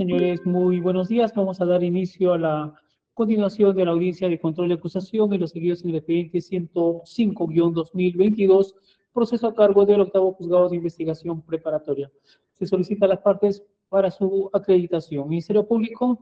Señores, muy buenos días. Vamos a dar inicio a la continuación de la audiencia de control de acusación en los seguidos en el expediente 105-2022, proceso a cargo del octavo juzgado de investigación preparatoria. Se solicita a las partes para su acreditación. Ministerio Público.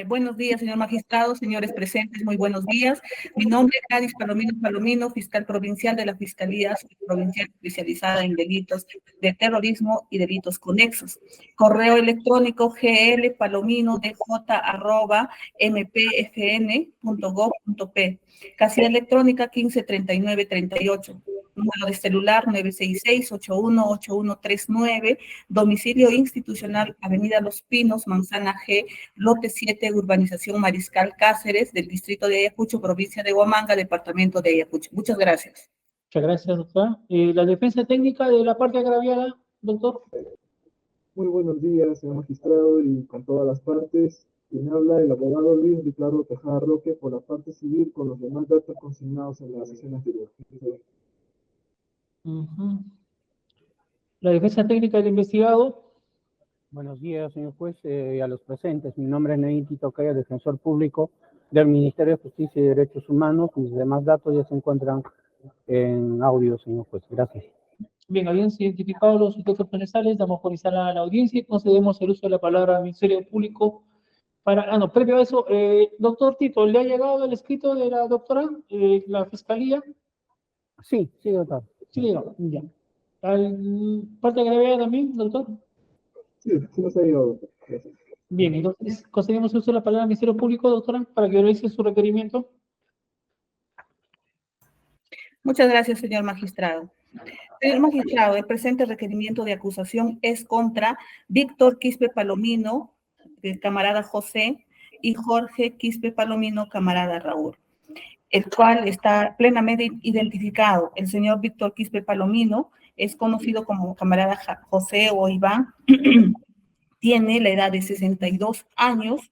Buenos días, señor magistrado, señores presentes, muy buenos días. Mi nombre es Gladys Palomino, fiscal provincial de la Fiscalía Provincial Especializada en Delitos de Terrorismo y Delitos Conexos. Correo electrónico glpalomino.dj@mpfn.gov.p. Casilla electrónica 153938. Número de celular 966-818139. Domicilio institucional, Avenida Los Pinos, Manzana G, lote 7, urbanización Mariscal Cáceres, del distrito de Ayacucho, provincia de Huamanga, departamento de Ayacucho. Muchas gracias. Muchas gracias, doctora. La defensa técnica de la parte agraviada, doctor. Muy buenos días, señor magistrado, y con todas las partes. Quien habla, el abogado Luis Ricardo Tejada Roque, por la parte civil, con los demás datos consignados en la sesión anterior. La defensa técnica del investigado. Buenos días, señor juez, y a los presentes. Mi nombre es Nein Tito Caya, defensor público del Ministerio de Justicia y Derechos Humanos. Mis demás datos ya se encuentran en audio, señor juez. Gracias. Bien, habiéndose identificado los sujetos procesales, damos por instalada la audiencia y concedemos el uso de la palabra al Ministerio Público para... previo a eso, doctor Tito, ¿le ha llegado el escrito de la doctora, la Fiscalía? Sí, doctor. Sí, ya. ¿Parte agraviada también, doctor? Sí, sí nos ha llegado, doctor. Gracias. Bien, entonces concedemos el uso de la palabra al Ministerio Público, doctora, para que realice su requerimiento. Muchas gracias, señor magistrado. Señor magistrado, el presente requerimiento de acusación es contra Víctor Quispe Palomino, el camarada José, y Jorge Quispe Palomino, camarada Raúl, el cual está plenamente identificado. El señor Víctor Quispe Palomino es conocido como camarada José o Iván, tiene la edad de 62 años,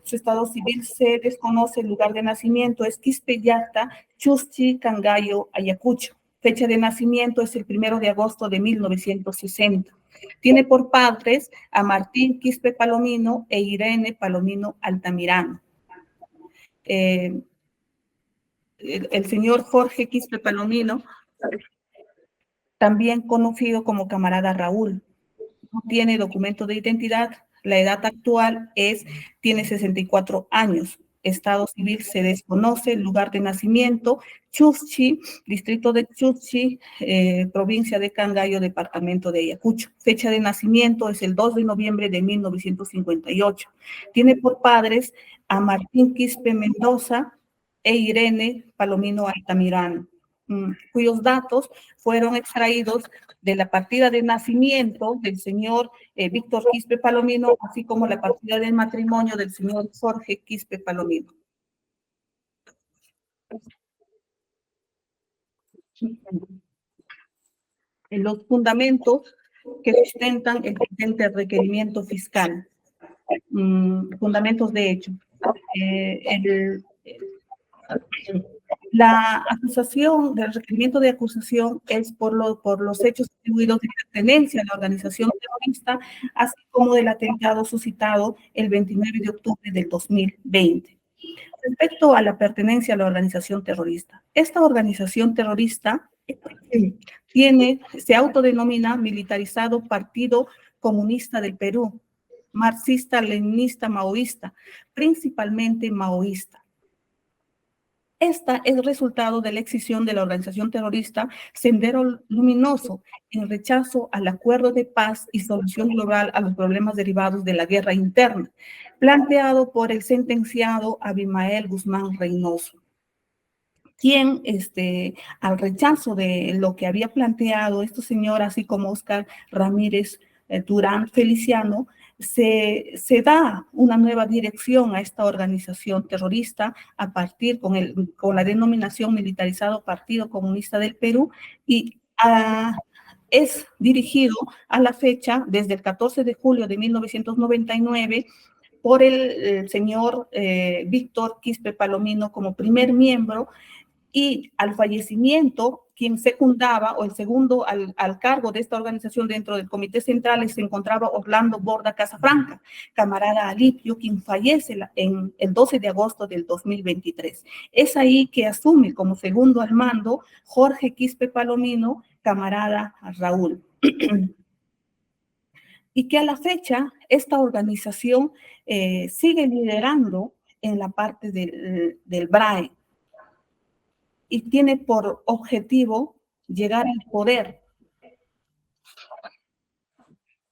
su estado civil se desconoce, el lugar de nacimiento es Quispellacta, Chuschi, Cangallo, Ayacucho. Fecha de nacimiento es el 1 de agosto de 1960. Tiene por padres a Martín Quispe Palomino e Irene Palomino Altamirano. El señor Jorge Quispe Palomino, también conocido como camarada Raúl, no tiene documento de identidad. La edad actual tiene 64 años. Estado civil se desconoce, lugar de nacimiento, Chuschi, distrito de Chuschi, provincia de Cangallo, departamento de Ayacucho. Fecha de nacimiento es el 2 de noviembre de 1958. Tiene por padres a Martín Quispe Mendoza e Irene Palomino Altamirano, cuyos datos fueron extraídos de la partida de nacimiento del señor Víctor Quispe Palomino, así como la partida del matrimonio del señor Jorge Quispe Palomino. En los fundamentos que sustentan el presente requerimiento fiscal, fundamentos de hecho. La acusación, del requerimiento de acusación es por los hechos atribuidos de pertenencia a la organización terrorista, así como del atentado suscitado el 29 de octubre del 2020. Respecto a la pertenencia a la organización terrorista, esta organización terrorista se autodenomina Militarizado Partido Comunista del Perú, marxista, leninista, maoísta, principalmente maoísta. Esta es el resultado de la excisión de la organización terrorista Sendero Luminoso en rechazo al acuerdo de paz y solución global a los problemas derivados de la guerra interna, planteado por el sentenciado Abimael Guzmán Reynoso, quien, al rechazo de lo que había planteado este señor, así como Oscar Ramírez Durán Feliciano, se da una nueva dirección a esta organización terrorista a partir con la denominación Militarizado Partido Comunista del Perú, y es dirigido a la fecha desde el 14 de julio de 1999 por el señor Víctor Quispe Palomino como primer miembro, y al fallecimiento quien secundaba, o el segundo al cargo de esta organización dentro del Comité Central, se encontraba Orlando Borda Casafranca, camarada Alipio, quien fallece en el 12 de agosto del 2023. Es ahí que asume como segundo al mando Jorge Quispe Palomino, camarada Raúl. Y que a la fecha esta organización sigue liderando en la parte del BRAE y tiene por objetivo llegar al poder.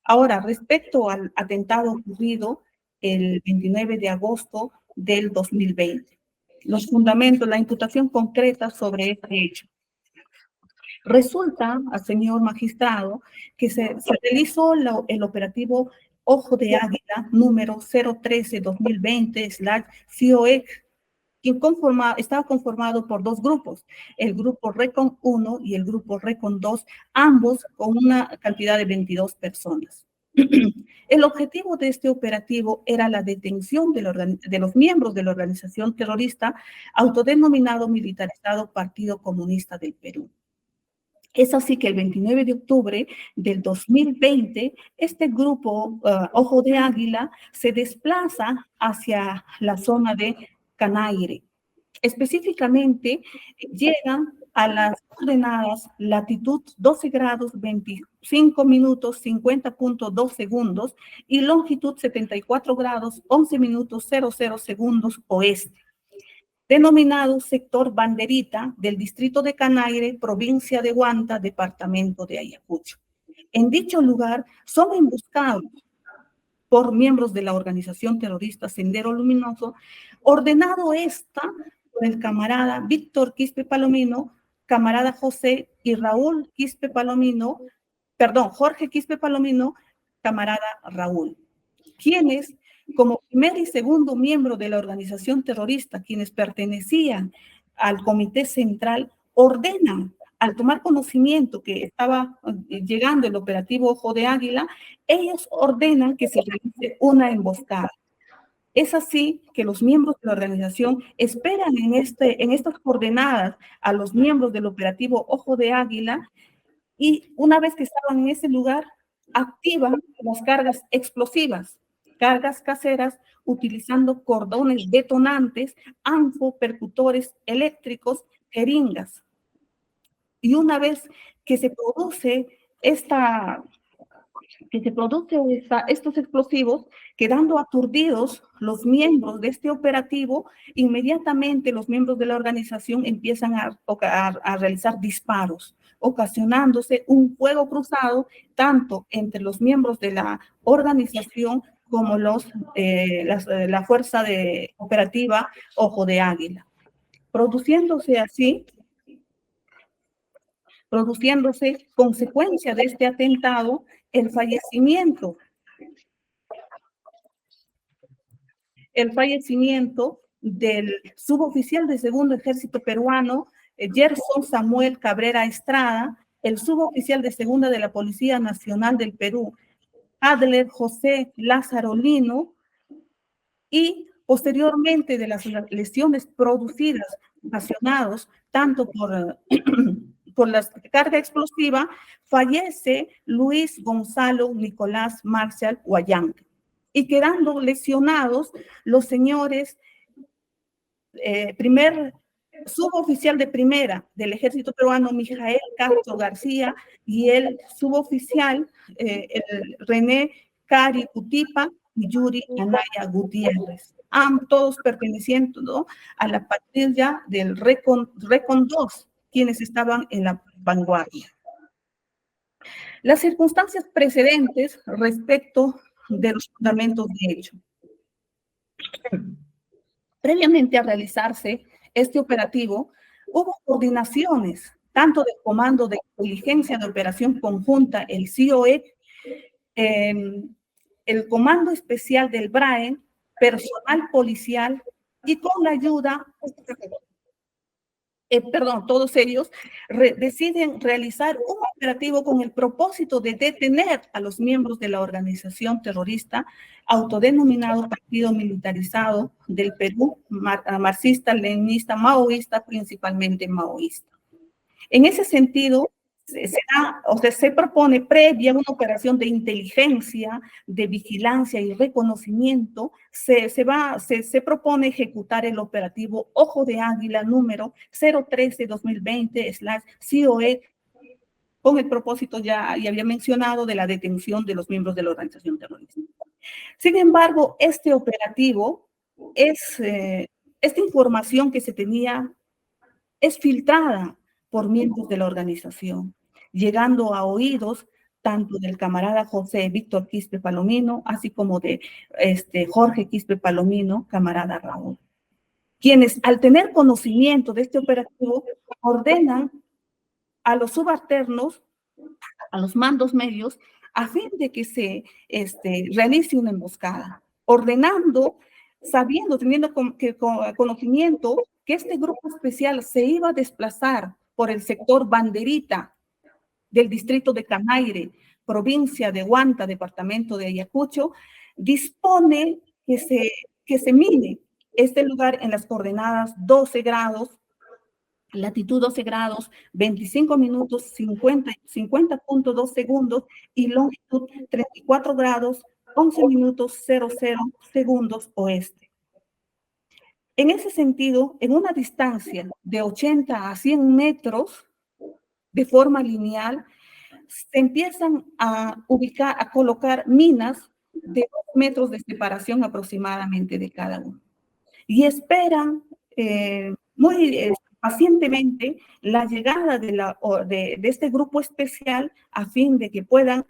Ahora, respecto al atentado ocurrido el 29 de agosto del 2020, los fundamentos, la imputación concreta sobre este hecho. Resulta, señor magistrado, que se realizó el operativo Ojo de Águila número 013-2020/FIOEC, quien estaba conformado por dos grupos, el grupo RECON 1 y el grupo RECON 2, ambos con una cantidad de 22 personas. El objetivo de este operativo era la detención de los miembros de la organización terrorista autodenominado militarizado Partido Comunista del Perú. Es así que el 29 de octubre del 2020, este grupo Ojo de Águila se desplaza hacia la zona de Canaire. Específicamente, llegan a las coordenadas latitud 12 grados 25 minutos 50.2 segundos y longitud 74 grados 11 minutos 00 segundos oeste, denominado sector Banderita del distrito de Canaire, provincia de Huanta, departamento de Ayacucho. En dicho lugar son emboscados por miembros de la organización terrorista Sendero Luminoso, ordenado esta por el camarada Víctor Quispe Palomino, camarada José y Raúl Quispe Palomino, Jorge Quispe Palomino, camarada Raúl, quienes como primer y segundo miembro de la organización terrorista, quienes pertenecían al Comité Central, ordenan, al tomar conocimiento que estaba llegando el operativo Ojo de Águila, ellos ordenan que se realice una emboscada. Es así que los miembros de la organización esperan en estas coordenadas a los miembros del operativo Ojo de Águila y una vez que estaban en ese lugar, activan las cargas explosivas, cargas caseras, utilizando cordones detonantes, anfo, percutores eléctricos, jeringas. Y una vez que se produce estos explosivos, quedando aturdidos los miembros de este operativo, inmediatamente los miembros de la organización empiezan a realizar disparos, ocasionándose un fuego cruzado tanto entre los miembros de la organización como la fuerza operativa Ojo de Águila, produciéndose consecuencia de este atentado el fallecimiento del suboficial de Segundo Ejército Peruano, Gerson Samuel Cabrera Estrada, el suboficial de Segunda de la Policía Nacional del Perú, Adler José Lázaro Lino, y posteriormente de las lesiones producidas, ocasionados tanto por la carga explosiva, fallece Luis Gonzalo Nicolás Marcial Guayán, y quedando lesionados los señores primer suboficial de primera del Ejército Peruano, Mijael Castro García, y el suboficial René Cari Cutipa y Yuri Anaya Gutiérrez, todos perteneciendo a la patrulla del Recon 2, quienes estaban en la vanguardia. Las circunstancias precedentes respecto de los fundamentos de hecho. Previamente a realizarse este operativo, hubo coordinaciones tanto del Comando de Inteligencia de Operación Conjunta, el CIOE, el Comando Especial del BRAE, personal policial, y con la ayuda, todos ellos deciden realizar un operativo con el propósito de detener a los miembros de la organización terrorista autodenominado Partido Militarizado del Perú, marxista, leninista, maoísta, principalmente maoísta. En ese sentido, se propone previa una operación de inteligencia, de vigilancia y reconocimiento, se propone ejecutar el operativo Ojo de Águila número 013-2020/COE con el propósito ya había mencionado de la detención de los miembros de la organización terrorista. Sin embargo, este operativo esta información que se tenía es filtrada por miembros de la organización, llegando a oídos tanto del camarada José Víctor Quispe Palomino, así como de Jorge Quispe Palomino, camarada Raúl, quienes al tener conocimiento de este operativo ordenan a los subalternos, a los mandos medios, a fin de que se realice una emboscada, ordenando, sabiendo, teniendo conocimiento que este grupo especial se iba a desplazar por el sector Banderita del distrito de Canaire, provincia de Huanta, departamento de Ayacucho, dispone que se mine este lugar en las coordenadas 12 grados, latitud 12 grados, 25 minutos, 50.2 segundos y longitud 34 grados, 11 minutos 00 segundos oeste. En ese sentido, en una distancia de 80 a 100 metros, de forma lineal, se empiezan a colocar minas de 2 metros de separación aproximadamente de cada uno. Y esperan muy pacientemente la llegada de este grupo especial a fin de que puedan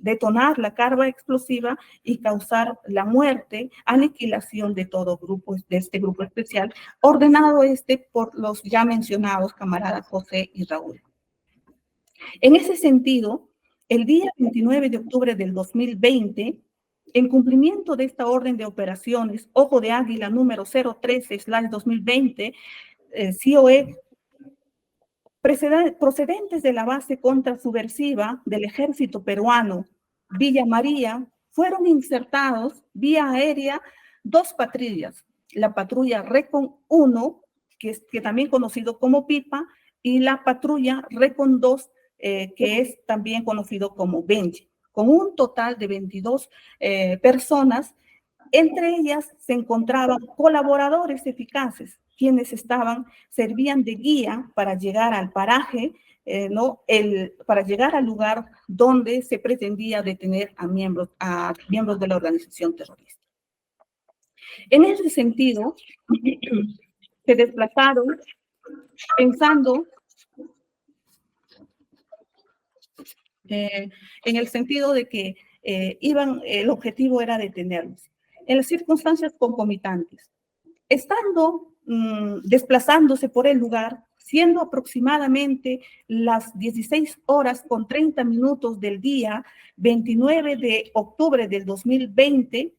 detonar la carga explosiva y causar la muerte, aniquilación de todo grupo, de este grupo especial, ordenado por los ya mencionados camaradas José y Raúl. En ese sentido, el día 29 de octubre del 2020, en cumplimiento de esta orden de operaciones, Ojo de Águila número 013/2020, COE, procedentes de la base contrasubversiva del ejército peruano, Villa María, fueron insertados vía aérea 2 patrullas, la patrulla Recon 1, que también conocido como Pipa, y la patrulla Recon 2, que es también conocido como Benji, con un total de 22 personas. Entre ellas se encontraban colaboradores eficaces, quienes servían de guía para llegar al paraje, para llegar al lugar donde se pretendía detener a miembros de la organización terrorista. En ese sentido, se desplazaron pensando en el sentido de que el objetivo era detenerlos en las circunstancias concomitantes. Estando desplazándose por el lugar, siendo aproximadamente las 16:30 del día 29 de octubre del 2020,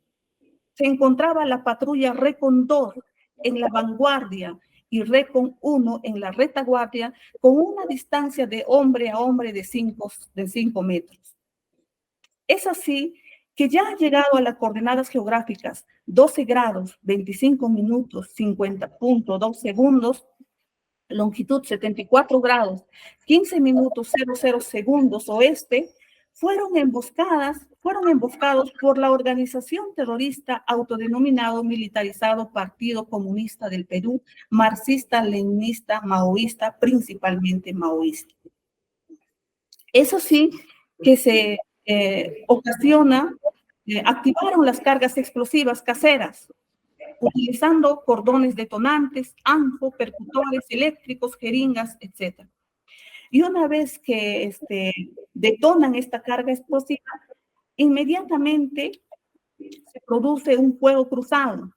se encontraba la patrulla Recon 2 en la vanguardia y Recon 1 en la retaguardia, con una distancia de hombre a hombre de 5 metros. Es así que ya ha llegado a las coordenadas geográficas 12 grados, 25 minutos, 50.2 segundos, longitud 74 grados, 15 minutos 00 segundos oeste, fueron emboscados por la organización terrorista autodenominado militarizado Partido Comunista del Perú, marxista, leninista, maoísta, principalmente maoísta. Eso sí que se activaron las cargas explosivas caseras, utilizando cordones detonantes, ANFO, percutores eléctricos, jeringas, etc. Y una vez que detonan esta carga explosiva, inmediatamente se produce un fuego cruzado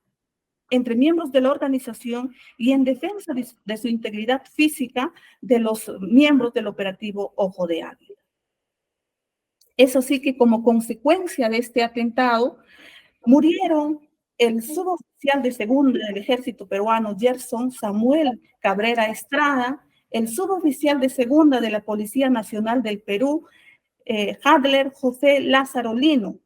entre miembros de la organización y en defensa de su integridad física de los miembros del operativo Ojo de Águila. Eso sí que como consecuencia de este atentado, murieron el suboficial de segunda del ejército peruano, Gerson Samuel Cabrera Estrada, el suboficial de segunda de la Policía Nacional del Perú, Hadler José Lázaro Lino,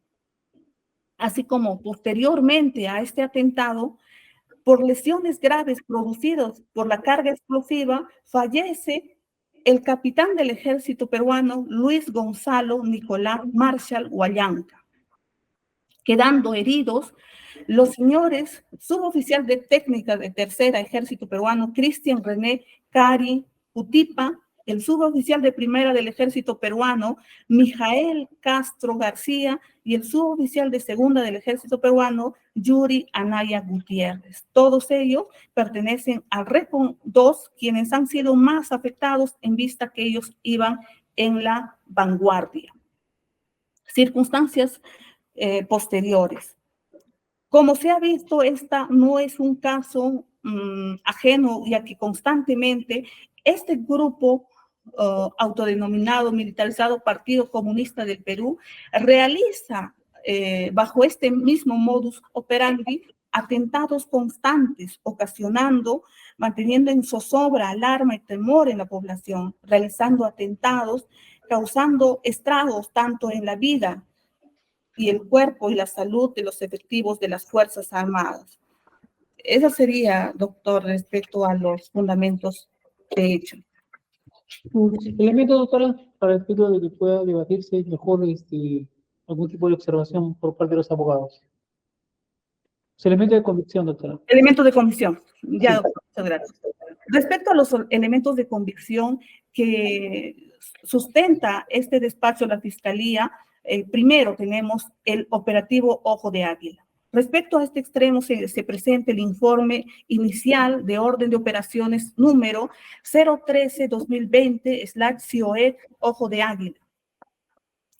así como posteriormente a este atentado, por lesiones graves producidas por la carga explosiva, fallece el capitán del ejército peruano Luis Gonzalo Nicolás Marshall Huallanca, quedando heridos los señores suboficial de técnica de tercera ejército peruano Cristian René Cari Utipa, el suboficial de primera del ejército peruano Mijael Castro García y el suboficial de segunda del ejército peruano Yuri Anaya Gutiérrez. Todos ellos pertenecen al Recon 2, quienes han sido más afectados en vista que ellos iban en la vanguardia. Circunstancias posteriores. Como se ha visto, esta no es un caso ajeno, ya que constantemente este grupo autodenominado militarizado Partido Comunista del Perú realiza bajo este mismo modus operandi atentados constantes, manteniendo en zozobra, alarma y temor en la población, realizando atentados, causando estragos tanto en la vida y el cuerpo y la salud de los efectivos de las Fuerzas Armadas. Eso sería, doctor, respecto a los fundamentos de hecho. Elemento, doctora, para el efecto de que pueda debatirse mejor algún tipo de observación por parte de los abogados. Elemento de convicción, doctora. Elementos de convicción. Ya, Sí. doctor, muchas gracias. Respecto a los elementos de convicción que sustenta este despacho de la Fiscalía, primero tenemos el operativo Ojo de Águila. Respecto a este extremo se presenta el informe inicial de orden de operaciones número 013-2020/CIOE Ojo de Águila.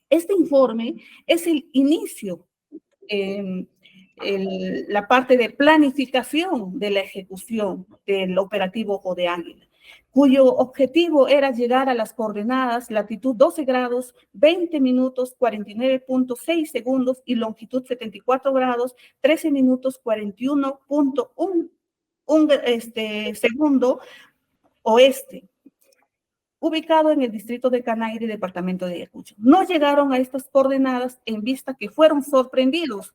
Este informe es el inicio, la parte de planificación de la ejecución del operativo Ojo de Águila, cuyo objetivo era llegar a las coordenadas latitud 12 grados, 20 minutos, 49.6 segundos y longitud 74 grados, 13 minutos, 41.1 segundo oeste, ubicado en el distrito de Canaire, departamento de Ayacucho. No llegaron a estas coordenadas en vista que fueron sorprendidos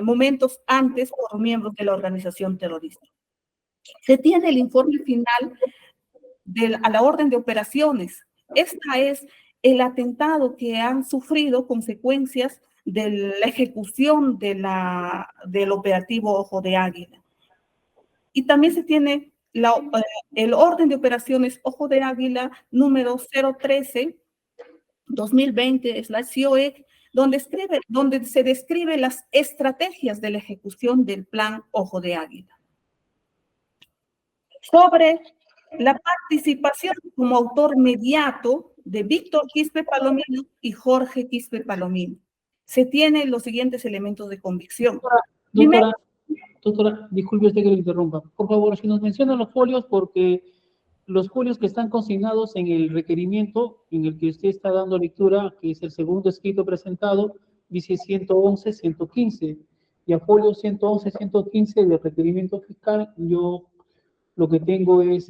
momentos antes por miembros de la organización terrorista. Se tiene el informe final a la orden de operaciones. Esta es el atentado que han sufrido consecuencias de la ejecución del operativo Ojo de Águila. Y también se tiene el orden de operaciones Ojo de Águila número 013-2020/CIOE, donde se describe las estrategias de la ejecución del plan Ojo de Águila. Sobre la participación como autor mediato de Víctor Quispe Palomino y Jorge Quispe Palomino, se tienen los siguientes elementos de convicción. Doctora, disculpe usted que le interrumpa. Por favor, si nos menciona los folios, porque los folios que están consignados en el requerimiento en el que usted está dando lectura, que es el segundo escrito presentado, dice 111, 115. Y a folio 111, 115 del requerimiento fiscal, yo lo que tengo es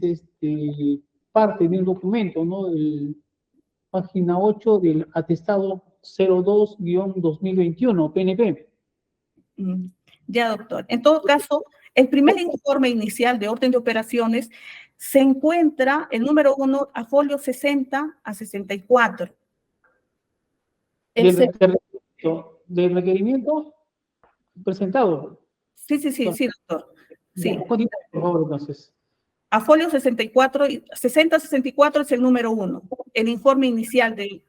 parte de un documento, ¿no? Página 8 del atestado 02-2021, PNP. Ya, doctor. En todo caso, el primer informe inicial de orden de operaciones se encuentra el número 1 a folio 60 a 64. Del requerimiento presentado. Sí, doctor. Sí. Por favor, entonces. A folio 64, 60-64 es el número 1, el informe inicial del...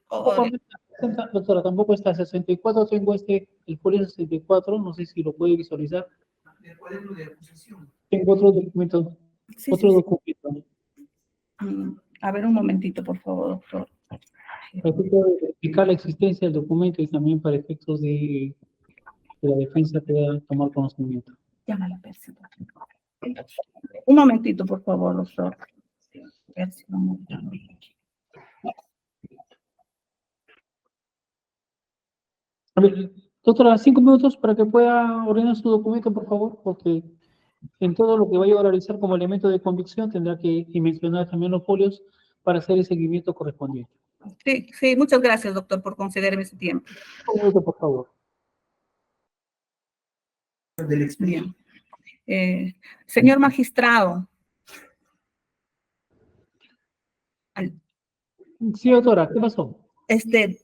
Doctora, tampoco está 64, tengo el folio 64, no sé si lo puede visualizar. ¿El cuaderno de acusación? Tengo otro documento. Documento. A ver, un momentito, por favor, doctor. Para efectos de explicar la existencia del documento y también para efectos de la defensa pueda tomar conocimiento. Llámala, Percy. Un momentito, por favor, doctor. Percy, vamos a ver. A ver, doctora, 5 minutos para que pueda ordenar su documento, por favor, porque en todo lo que vaya a realizar como elemento de convicción tendrá que mencionar también los folios para hacer el seguimiento correspondiente. Sí, muchas gracias, doctor, por concederme ese tiempo. Un minuto, por favor. Del expediente. Señor magistrado. Sí, doctora, ¿qué pasó?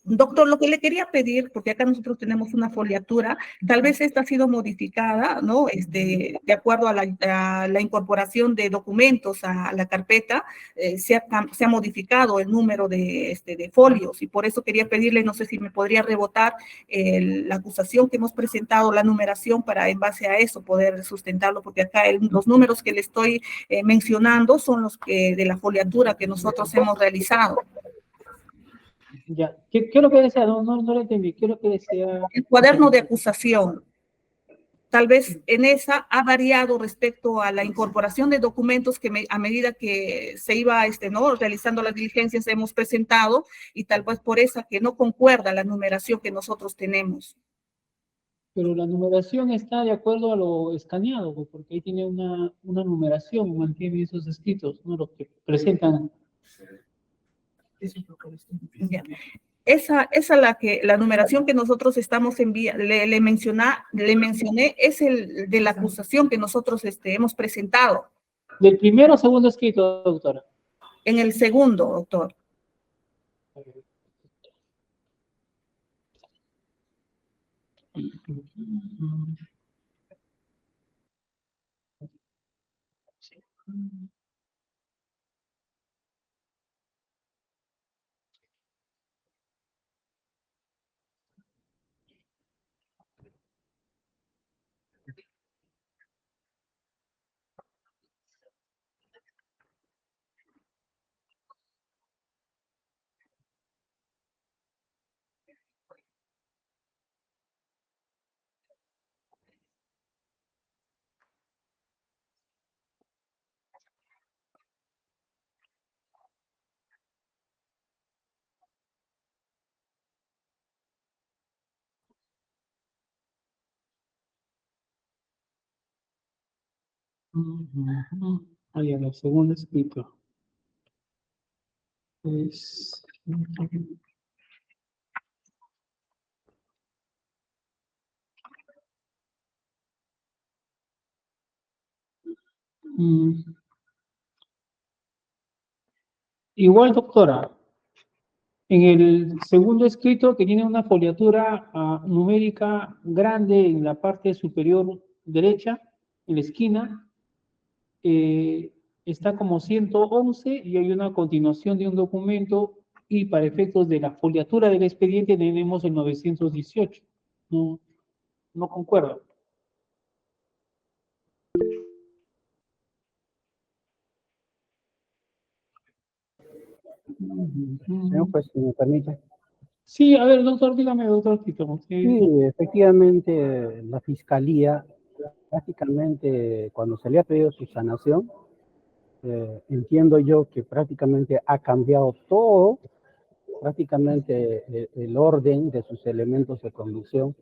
Doctor, lo que le quería pedir, porque acá nosotros tenemos una foliatura, tal vez esta ha sido modificada, ¿no? De acuerdo a la incorporación de documentos a la carpeta, se ha modificado el número de folios, y por eso quería pedirle, no sé si me podría rebotar la acusación que hemos presentado, la numeración, para en base a eso poder sustentarlo, porque acá los números que le estoy mencionando son los de la foliatura que nosotros hemos realizado. Ya, ¿qué es lo que desea? No lo entendí. ¿Qué es lo que desea? El cuaderno de acusación. Tal vez en esa ha variado respecto a la incorporación de documentos que a medida que se iba ¿no? realizando las diligencias hemos presentado, y tal vez por esa que no concuerda la numeración que nosotros tenemos. Pero la numeración está de acuerdo a lo escaneado, porque ahí tiene una numeración, mantiene esos escritos, ¿no? Lo que presentan. Ya. Esa la numeración que nosotros estamos enviando, le mencioné, es de la acusación que nosotros hemos presentado. ¿Del primero o segundo escrito, doctora? En el segundo, doctor. Ahí en el segundo escrito. Igual, doctora, en el segundo escrito, que tiene una foliatura numérica grande en la parte superior derecha, en la esquina, está como 111 y hay una continuación de un documento, y para efectos de la foliatura del expediente tenemos el 918. No concuerdo. Señor juez, si me permite. Sí, a ver, doctor, dígame, doctor Tito. Sí, efectivamente, la Fiscalía, prácticamente, cuando se le ha pedido su sanación, entiendo yo que prácticamente ha cambiado todo, prácticamente el orden de sus elementos de conducción,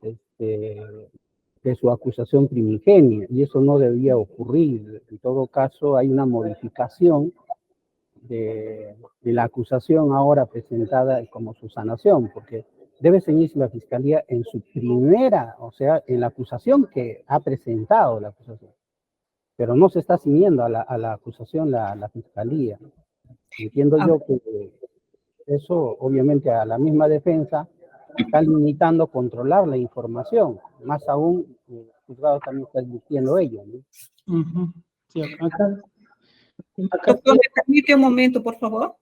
de su acusación primigenia, y eso no debía ocurrir. En todo caso, hay una modificación de la acusación ahora presentada como su sanación, porque debe ceñirse la Fiscalía en su primera, o sea, en la acusación que ha presentado la acusación, pero no se está ciñendo a la acusación la Fiscalía. Entiendo yo que eso, obviamente, a la misma defensa está limitando controlar la información, más aún el juzgado también está advirtiendo ello, ¿no? Sí, acá Doctor, ¿me permite un momento, por favor?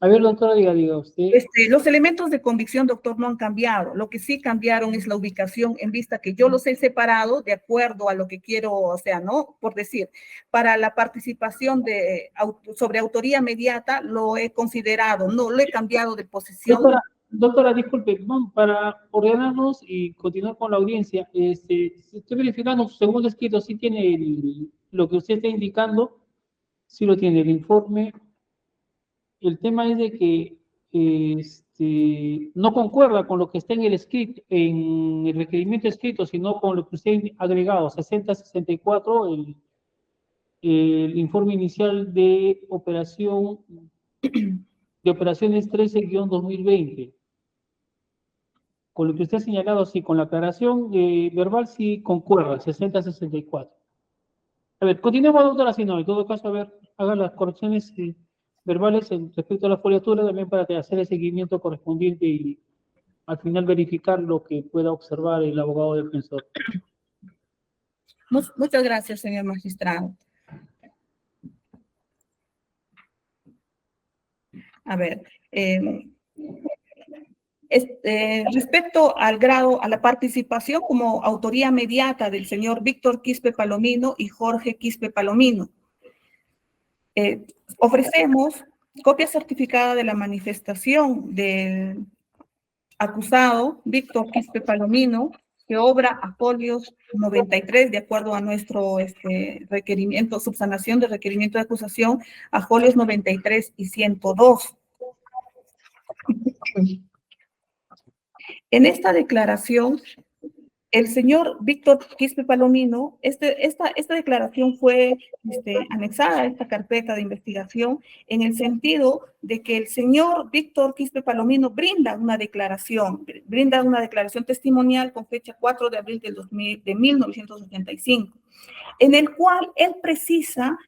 A ver, doctora, diga usted. Los elementos de convicción, doctor, no han cambiado. Lo que sí cambiaron es la ubicación, en vista que yo los he separado de acuerdo a lo que quiero, o sea, ¿no? Por decir, para la participación sobre autoría mediata, lo he considerado, no lo he cambiado de posición. Doctora, disculpe, para ordenarnos y continuar con la audiencia, estoy verificando su segundo escrito, sí tiene lo que usted está indicando, sí lo tiene el informe. El tema es de que no concuerda con lo que está en el requerimiento escrito, sino con lo que usted ha agregado, 6064, el informe inicial de operaciones 13-2020. Con lo que usted ha señalado, sí, con la aclaración verbal, sí concuerda, 60-64. A ver, continuemos, doctora, si no, en todo caso, a ver, haga las correcciones verbales respecto a la foliatura también para que hacer el seguimiento correspondiente y al final verificar lo que pueda observar el abogado defensor. Muchas gracias, señor magistrado. A ver, respecto al grado, a la participación como autoría mediata del señor Víctor Quispe Palomino y Jorge Quispe Palomino, ofrecemos copia certificada de la manifestación del acusado Víctor Quispe Palomino, que obra a folios 93, de acuerdo a nuestro requerimiento, subsanación de requerimiento de acusación, a folios 93 y 102. En esta declaración, el señor Víctor Quispe Palomino, esta declaración fue anexada a esta carpeta de investigación en el sentido de que el señor Víctor Quispe Palomino brinda una declaración testimonial con fecha 4 de abril de 1985, en el cual él precisa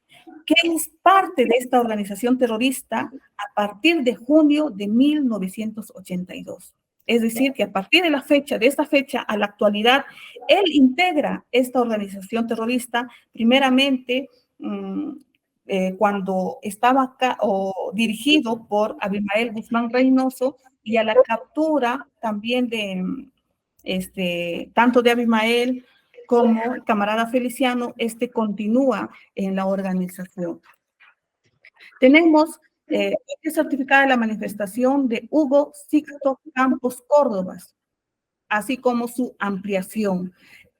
que es parte de esta organización terrorista a partir de junio de 1982. Es decir, que a partir de esta fecha a la actualidad, él integra esta organización terrorista, primeramente cuando estaba acá, dirigido por Abimael Guzmán Reynoso, y a la captura también tanto de Abimael como el camarada Feliciano, continúa en la organización. Tenemos certificada la manifestación de Hugo Sixto Campos Córdoba, así como su ampliación.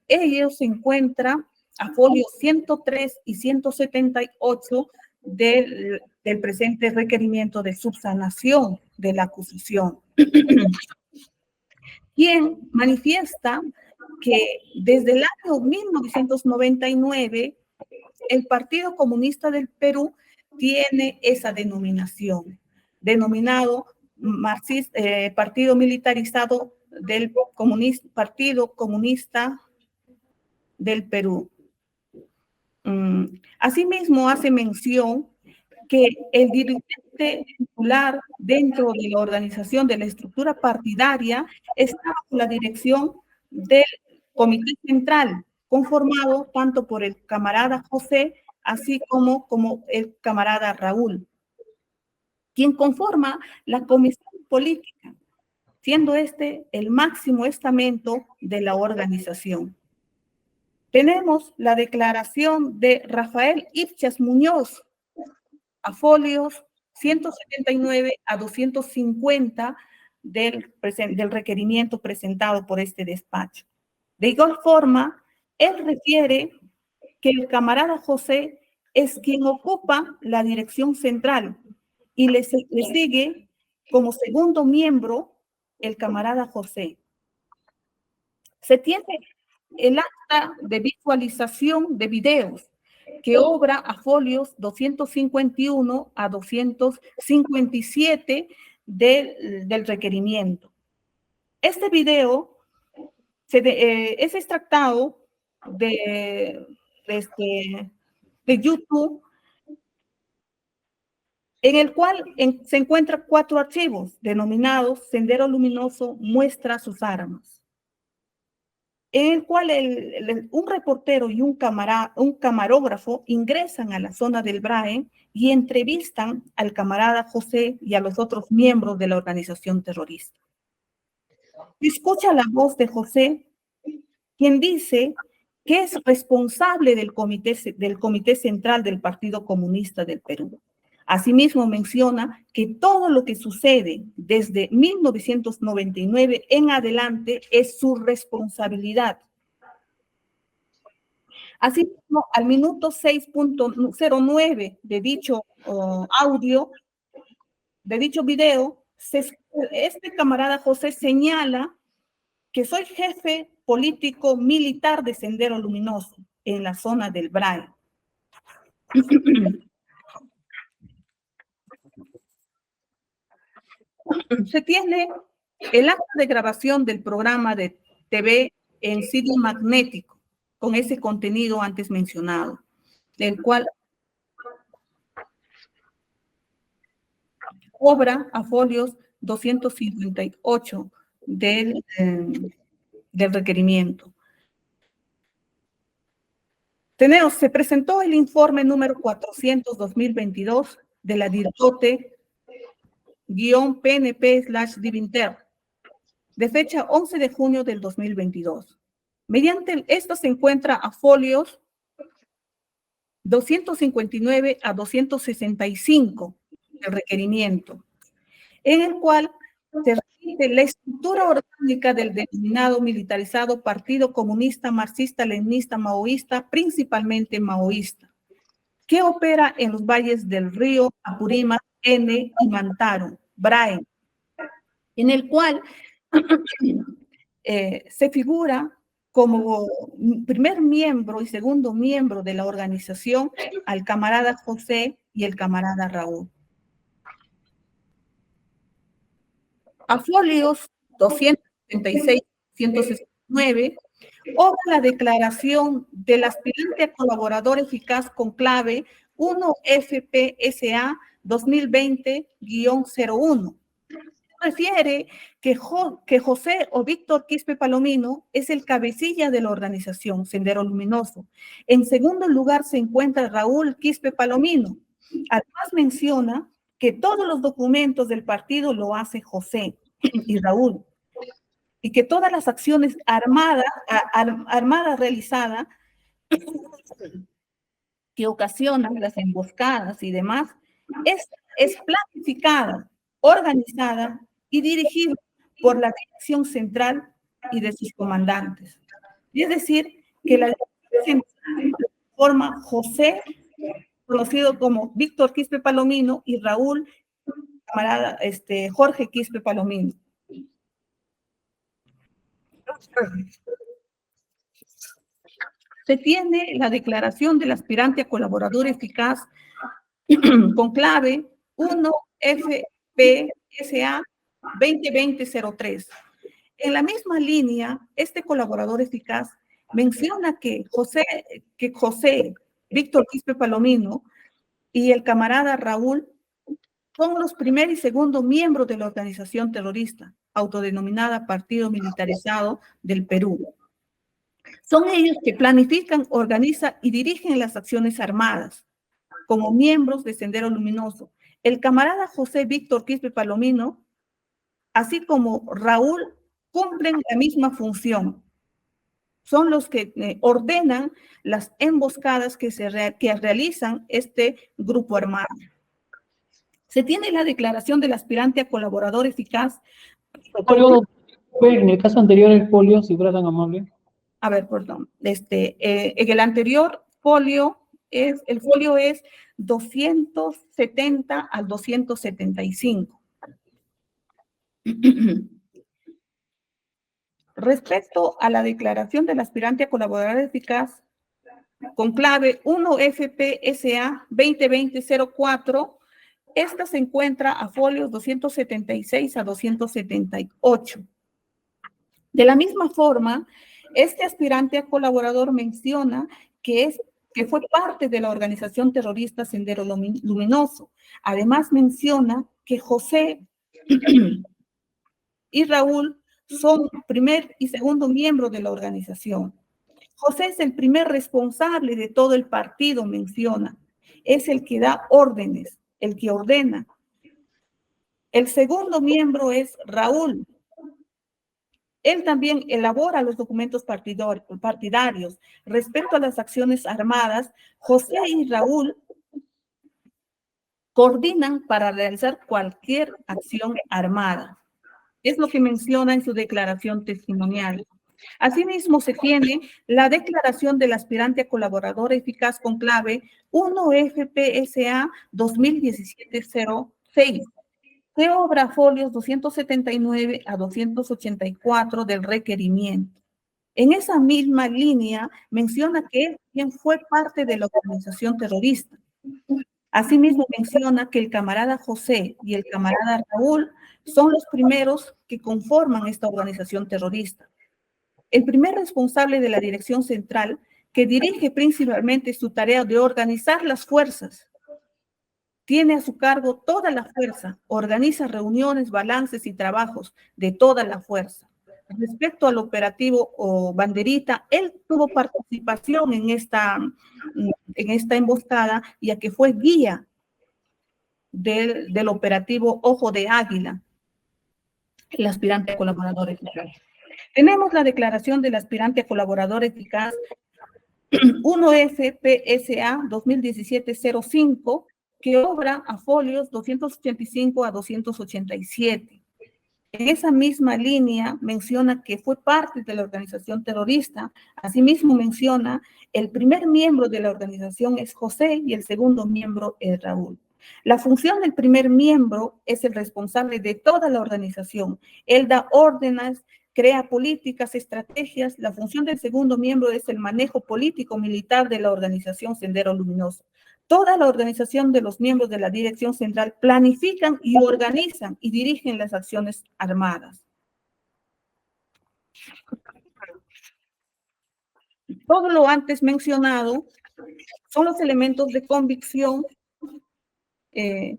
Ello se encuentra a folio 103 y 178 del presente requerimiento de subsanación de la acusación, quien manifiesta que desde el año 1999 el Partido Comunista del Perú tiene esa denominación, denominado Partido Militarizado del Partido Comunista del Perú. Asimismo, hace mención que el dirigente titular dentro de la organización de la estructura partidaria está bajo la dirección del Comité Central, conformado tanto por el camarada José, así como el camarada Raúl, quien conforma la comisión política, siendo el máximo estamento de la organización. Tenemos la declaración de Rafael Ipchas Muñoz, a folios 179 a 250 del requerimiento presentado por este despacho. De igual forma, él refiere que el camarada José es quien ocupa la dirección central y le sigue como segundo miembro el camarada José. Se tiene el acta de visualización de videos que obra a folios 251 a 257 del requerimiento. Este video es extractado de YouTube, en el cual se encuentran 4 archivos denominados Sendero Luminoso muestra sus armas, en el cual un reportero y un camarógrafo ingresan a la zona del BRAE y entrevistan al camarada José y a los otros miembros de la organización terrorista. Escucha la voz de José, quien dice que es responsable del Comité Central del Partido Comunista del Perú. Asimismo menciona que todo lo que sucede desde 1999 en adelante es su responsabilidad. Asimismo, al minuto 6.09 de dicho audio, de dicho video, este camarada José señala que soy jefe político militar de Sendero Luminoso en la zona del BRAE. Se tiene el acta de grabación del programa de TV en CD magnético, con ese contenido antes mencionado, del cual obra a folios 258 del requerimiento. Se presentó el informe número 400-2022 de la DIRTOTE-PNP/Divinter, de fecha 11 de junio del 2022. Mediante esto se encuentra a folios 259 a 265 del requerimiento, en el cual se repite la estructura orgánica del denominado militarizado Partido Comunista Marxista-Leninista Maoísta, principalmente maoísta, que opera en los valles del Río, Apurímac, N y Mantaro, Brain, en el cual se figura como primer miembro y segundo miembro de la organización al camarada José y el camarada Raúl. A folios 276 y 169, obra la declaración del aspirante a colaborador eficaz con clave 1FPSA 2020-01. Refiere que José o Víctor Quispe Palomino es el cabecilla de la organización Sendero Luminoso. En segundo lugar se encuentra Raúl Quispe Palomino. Además menciona que todos los documentos del partido lo hace José y Raúl, y que todas las acciones armadas realizadas que ocasionan las emboscadas y demás, es planificada, organizada y dirigida por la dirección central y de sus comandantes. Es decir, que la dirección central forma José, conocido como Víctor Quispe Palomino, y Raúl, camarada, Jorge Quispe Palomino. Se tiene la declaración del aspirante a colaborador eficaz con clave 1FPSA 2020-03. En la misma línea, este colaborador eficaz menciona que José Víctor Quispe Palomino y el camarada Raúl son los primer y segundo miembros de la organización terrorista, autodenominada Partido Militarizado del Perú. Son ellos que planifican, organizan y dirigen las acciones armadas como miembros de Sendero Luminoso. El camarada José Víctor Quispe Palomino, así como Raúl, cumplen la misma función. Son los que ordenan las emboscadas que realizan este grupo armado. Se tiene la declaración del aspirante a colaborador eficaz. En el caso anterior, el folio, si fuera tan amable. A ver, perdón. En el anterior folio, el folio es 270 al 275. Respecto a la declaración del aspirante a colaborador eficaz con clave 1FPSA 2020-04, esta se encuentra a folios 276 a 278. De la misma forma, este aspirante a colaborador menciona que fue parte de la organización terrorista Sendero Luminoso. Además menciona que José y Raúl son primer y segundo miembro de la organización. José es el primer responsable de todo el partido, menciona. Es el que da órdenes, el que ordena. El segundo miembro es Raúl. Él también elabora los documentos partidarios. Respecto a las acciones armadas, José y Raúl coordinan para realizar cualquier acción armada. Es lo que menciona en su declaración testimonial. Asimismo, se tiene la declaración del aspirante a colaborador eficaz con clave 1FPSA 2017-06, que obra folios 279 a 284 del requerimiento. En esa misma línea menciona que él también fue parte de la organización terrorista. Asimismo menciona que el camarada José y el camarada Raúl son los primeros que conforman esta organización terrorista. El primer responsable de la dirección central, que dirige principalmente su tarea de organizar las fuerzas, tiene a su cargo toda la fuerza, organiza reuniones, balances y trabajos de toda la fuerza. Respecto al operativo o Banderita, él tuvo participación en esta emboscada, ya que fue guía del operativo Ojo de Águila, el aspirante a colaborador eficaz. Tenemos la declaración del aspirante a colaborador eficaz 1FPSA 2017-05, que obra a folios 285 a 287. En esa misma línea menciona que fue parte de la organización terrorista. Asimismo menciona el primer miembro de la organización es José y el segundo miembro es Raúl. La función del primer miembro es el responsable de toda la organización. Él da órdenes, crea políticas, estrategias. La función del segundo miembro es el manejo político-militar de la organización Sendero Luminoso. Toda la organización de los miembros de la dirección central planifican y organizan y dirigen las acciones armadas. Todo lo antes mencionado son los elementos de convicción que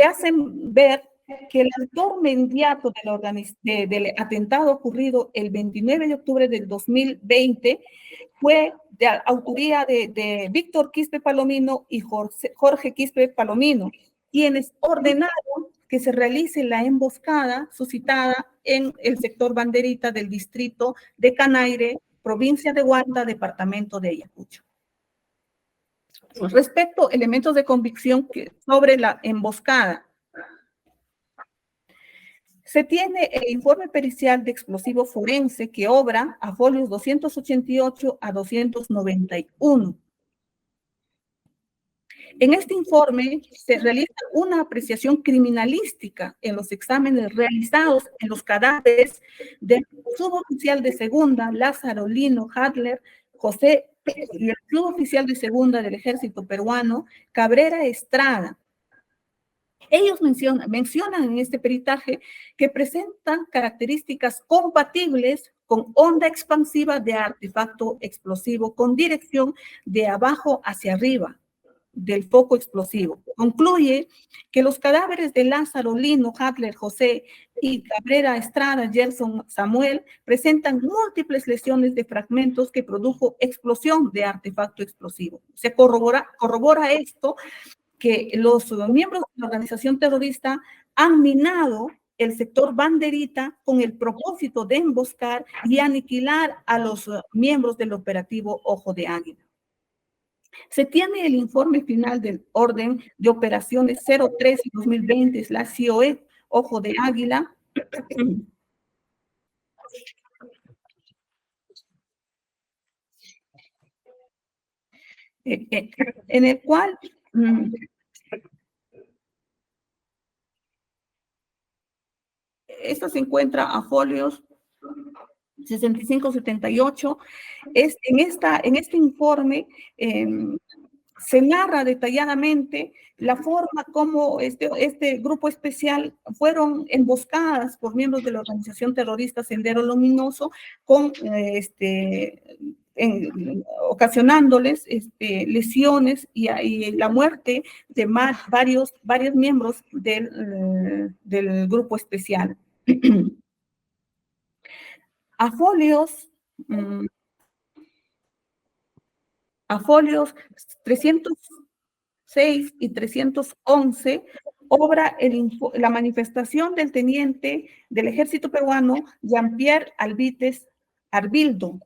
hacen ver que el autor inmediato del atentado ocurrido el 29 de octubre del 2020 fue de autoría de Víctor Quispe Palomino y Jorge Quispe Palomino, quienes ordenaron que se realice la emboscada suscitada en el sector Banderita del distrito de Canaire, provincia de Huanta, departamento de Ayacucho. Respecto a elementos de convicción sobre la emboscada, se tiene el informe pericial de explosivo forense que obra a folios 288 a 291. En este informe se realiza una apreciación criminalística en los exámenes realizados en los cadáveres del suboficial de segunda, Lázaro Lino Hadler, José, y el suboficial de segunda del ejército peruano, Cabrera Estrada. Ellos mencionan en este peritaje que presentan características compatibles con onda expansiva de artefacto explosivo con dirección de abajo hacia arriba del foco explosivo. Concluye que los cadáveres de Lázaro, Lino, Hadler, José y Cabrera Estrada, Gerson, Samuel presentan múltiples lesiones de fragmentos que produjo explosión de artefacto explosivo. Se corrobora esto que los miembros de la organización terrorista han minado el sector Banderita con el propósito de emboscar y aniquilar a los miembros del operativo Ojo de Águila. Se tiene el informe final del orden de operaciones 03-2020/COE Ojo de Águila, en el cual esto se encuentra a folios 65-78. En este informe se narra detalladamente la forma como este grupo especial fueron emboscadas por miembros de la organización terrorista Sendero Luminoso, ocasionándoles lesiones y la muerte de varios miembros del grupo especial. A folios 306 y 311 obra la manifestación del teniente del ejército peruano Jean-Pierre Albites Arbildo,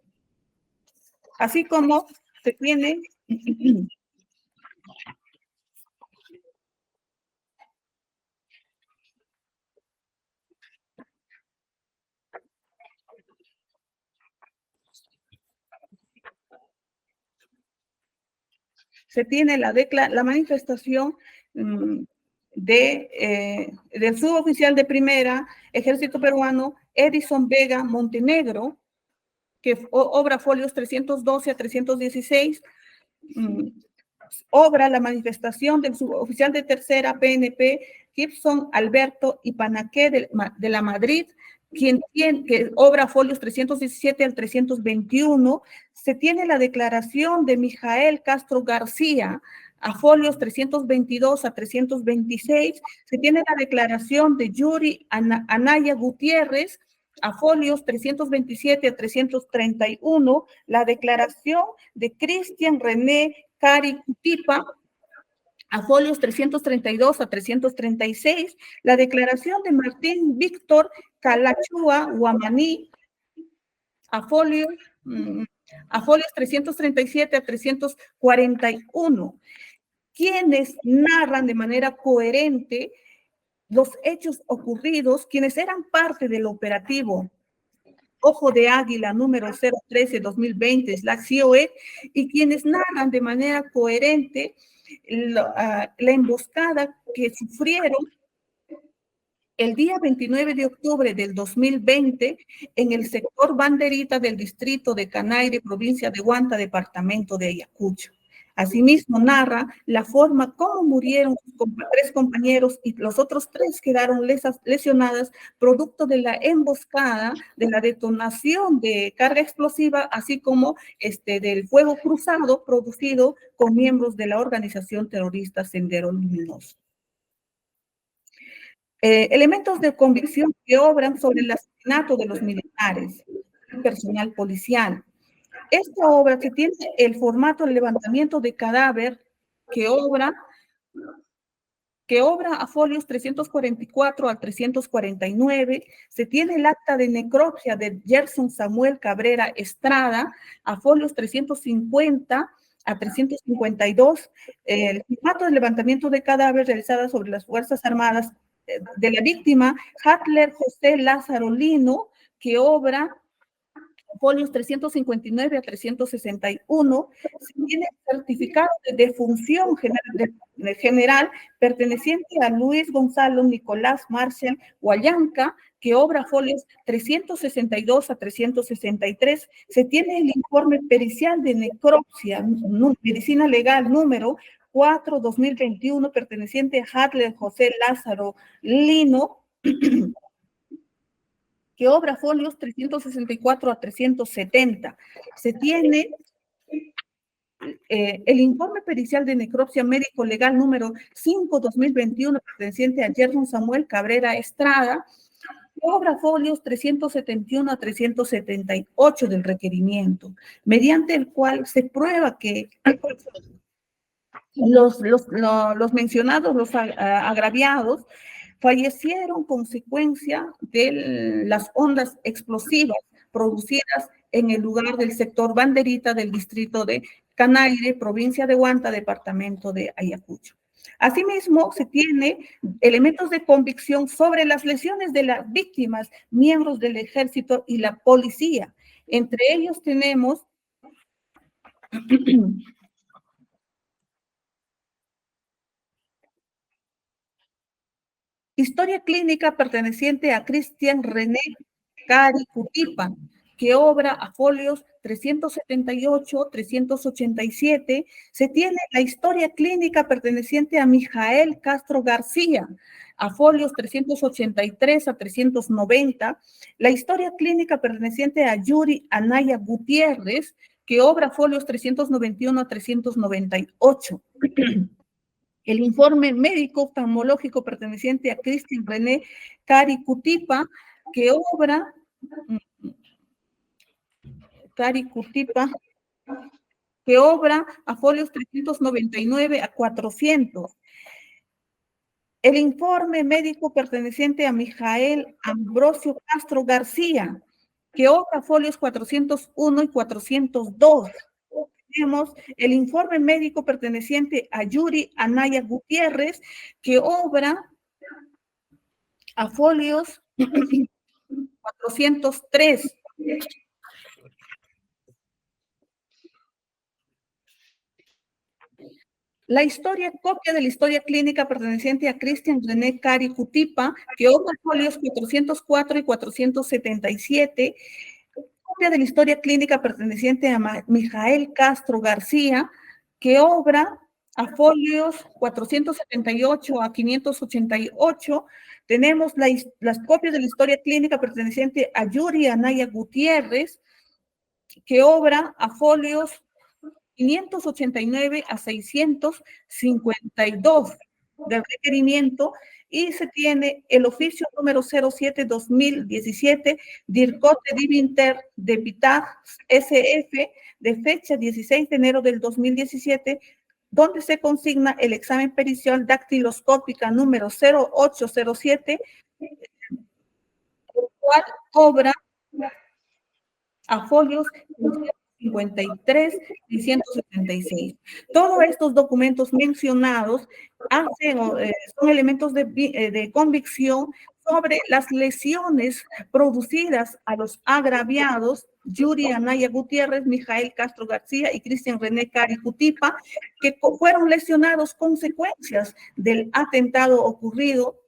así como se tiene la manifestación del suboficial de primera, ejército peruano, Edison Vega Montenegro, que obra folios 312 a 316, obra la manifestación del suboficial de tercera PNP, Gibson Alberto Ipanaqué de la Madrid, que obra folios 317 al 321. Se tiene la declaración de Mijael Castro García, a folios 322 a 326. Se tiene la declaración de Yuri Anaya Gutiérrez, a folios 327 a 331, la declaración de Cristian René Cari Cutipa, a folios 332 a 336, la declaración de Martín Víctor Calachúa Guamaní, a folios 337 a 341, quienes narran de manera coherente los hechos ocurridos, quienes eran parte del operativo Ojo de Águila número 013-2020/CIOE, y quienes narran de manera coherente la emboscada que sufrieron el día 29 de octubre del 2020 en el sector Banderita del distrito de Canaire, provincia de Huanta, departamento de Ayacucho. Asimismo, narra la forma como murieron sus 3 compañeros y los otros 3 quedaron lesionadas producto de la emboscada, de la detonación de carga explosiva, así como del fuego cruzado producido con miembros de la organización terrorista Sendero Luminoso. Elementos de convicción que obran sobre el asesinato de los militares y personal policial. Esta obra, que tiene el formato de levantamiento de cadáver, que obra a folios 344 al 349, se tiene el acta de necropsia de Gerson Samuel Cabrera Estrada, a folios 350 a 352, el formato de levantamiento de cadáver realizada sobre las Fuerzas Armadas de la víctima, Hatler José Lázaro Lino, que obra folios 359 a 361, se tiene certificado de defunción general perteneciente a Luis Gonzalo Nicolás Marshall Huallanca, que obra folios 362 a 363. Se tiene el informe pericial de necropsia, medicina legal número 4/2021, perteneciente a Hatler José Lázaro Lino, que obra folios 364 a 370. Se tiene el informe pericial de necropsia médico legal número 5/2021, perteneciente a Gerson Samuel Cabrera Estrada, que obra folios 371 a 378 del requerimiento, mediante el cual se prueba que los mencionados, los agraviados, fallecieron consecuencia de las ondas explosivas producidas en el lugar del sector Banderita del distrito de Canaire, provincia de Huanta, departamento de Ayacucho. Asimismo, se tiene elementos de convicción sobre las lesiones de las víctimas, miembros del ejército y la policía. Entre ellos tenemos historia clínica perteneciente a Cristian René Cari Cutipa, que obra a folios 378, 387. Se tiene la historia clínica perteneciente a Mijael Castro García, a folios 383 a 390. La historia clínica perteneciente a Yuri Anaya Gutiérrez, que obra folios 391 a 398. El informe médico oftalmológico perteneciente a Cristian René Cari Cutipa, que obra a folios 399 a 400. El informe médico perteneciente a Mijael Ambrosio Castro García, que obra folios 401 y 402. Tenemos el informe médico perteneciente a Yuri Anaya Gutiérrez, que obra a folios 403. Copia de la historia clínica perteneciente a Cristian René Cari Cutipa, que obra folios 404 y 477. Copia de la historia clínica perteneciente a Mijael Castro García, que obra a folios 478 a 588, tenemos las copias de la historia clínica perteneciente a Yuri Anaya Gutiérrez, que obra a folios 589 a 652 del requerimiento, y se tiene el oficio número 07-2017, DIRCOTE Divinter de Pitag SF, de fecha 16 de enero del 2017, donde se consigna el examen pericial dactiloscópica número 0807, el cual obra a folios 53 y 176. Todos estos documentos mencionados son elementos de convicción sobre las lesiones producidas a los agraviados Yuri Anaya Gutiérrez, Mijael Castro García y Cristian René Cari Cutipa, que fueron lesionados consecuencias del atentado ocurrido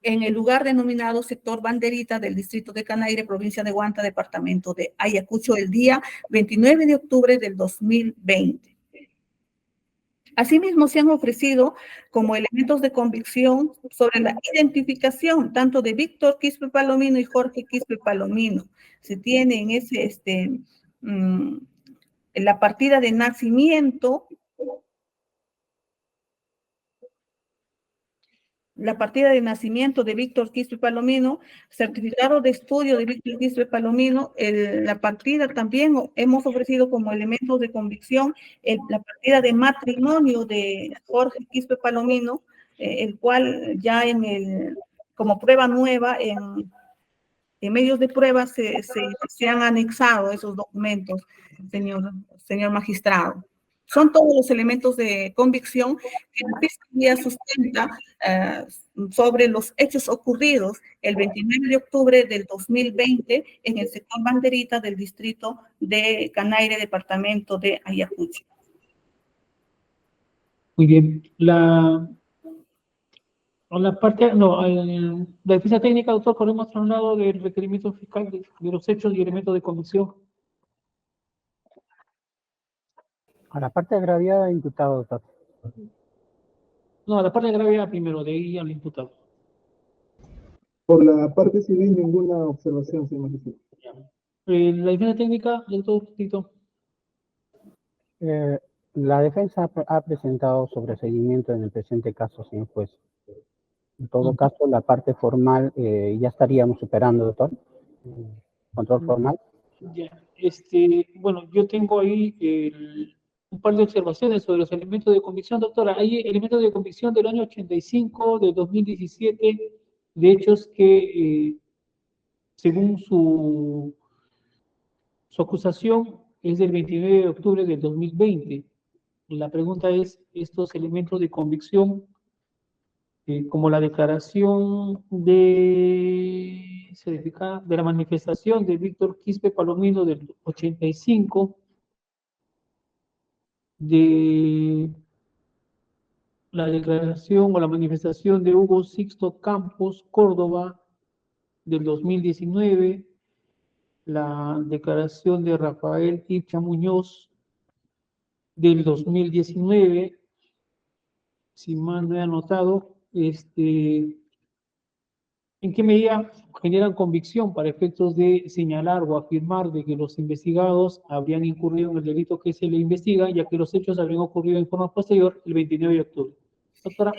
en el lugar denominado sector Banderita del distrito de Canaire, provincia de Huanta, departamento de Ayacucho, el día 29 de octubre del 2020. Asimismo, se han ofrecido como elementos de convicción sobre la identificación tanto de Víctor Quispe Palomino y Jorge Quispe Palomino. Se tiene en en la partida de nacimiento, de Víctor Quispe Palomino, certificado de estudio de Víctor Quispe Palomino, la partida también hemos ofrecido como elementos de convicción la partida de matrimonio de Jorge Quispe Palomino, el cual ya como prueba nueva en medios de prueba se han anexado esos documentos, señor magistrado. Son todos los elementos de convicción que la Fiscalía sustenta sobre los hechos ocurridos el 29 de octubre del 2020 en el sector Banderita del distrito de Canaire, departamento de Ayacucho. Muy bien. La defensa técnica, doctor, corremos a un lado del requerimiento fiscal de los hechos y elementos de convicción. A la parte agraviada, imputado, doctor. No, a la parte agraviada primero, de ahí al imputado. Por la parte civil, ninguna observación, señor magistrado. La defensa técnica, doctor Tito. La defensa ha presentado sobreseguimiento en el presente caso, señor juez. En todo caso, la parte formal ya estaríamos superando, doctor. Control formal. Ya, bueno, yo tengo ahí un par de observaciones sobre los elementos de convicción, doctora. Hay elementos de convicción del año 85, del 2017, de hechos que, según su acusación, es del 29 de octubre del 2020. La pregunta es, estos elementos de convicción, como la declaración de la manifestación de Víctor Quispe Palomino del 85, de la declaración o la manifestación de Hugo Sixto Campos Córdoba del 2019, la declaración de Rafael Ipcha Muñoz del 2019, si mal no he anotado, ¿en qué medida generan convicción para efectos de señalar o afirmar de que los investigados habrían incurrido en el delito que se le investiga, ya que los hechos habrían ocurrido en forma posterior el 29 de octubre? Doctora.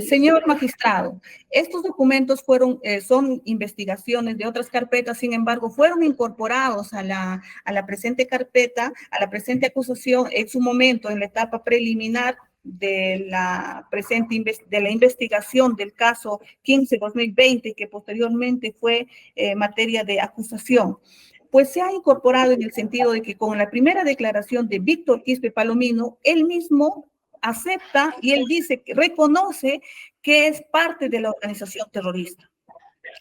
Señor magistrado, estos documentos son investigaciones de otras carpetas, sin embargo, fueron incorporados a la presente carpeta, a la presente acusación en su momento, en la etapa preliminar de la investigación del caso 15-2020, que posteriormente fue materia de acusación. Pues se ha incorporado en el sentido de que con la primera declaración de Víctor Quispe Palomino, él mismo acepta y él dice, reconoce que es parte de la organización terrorista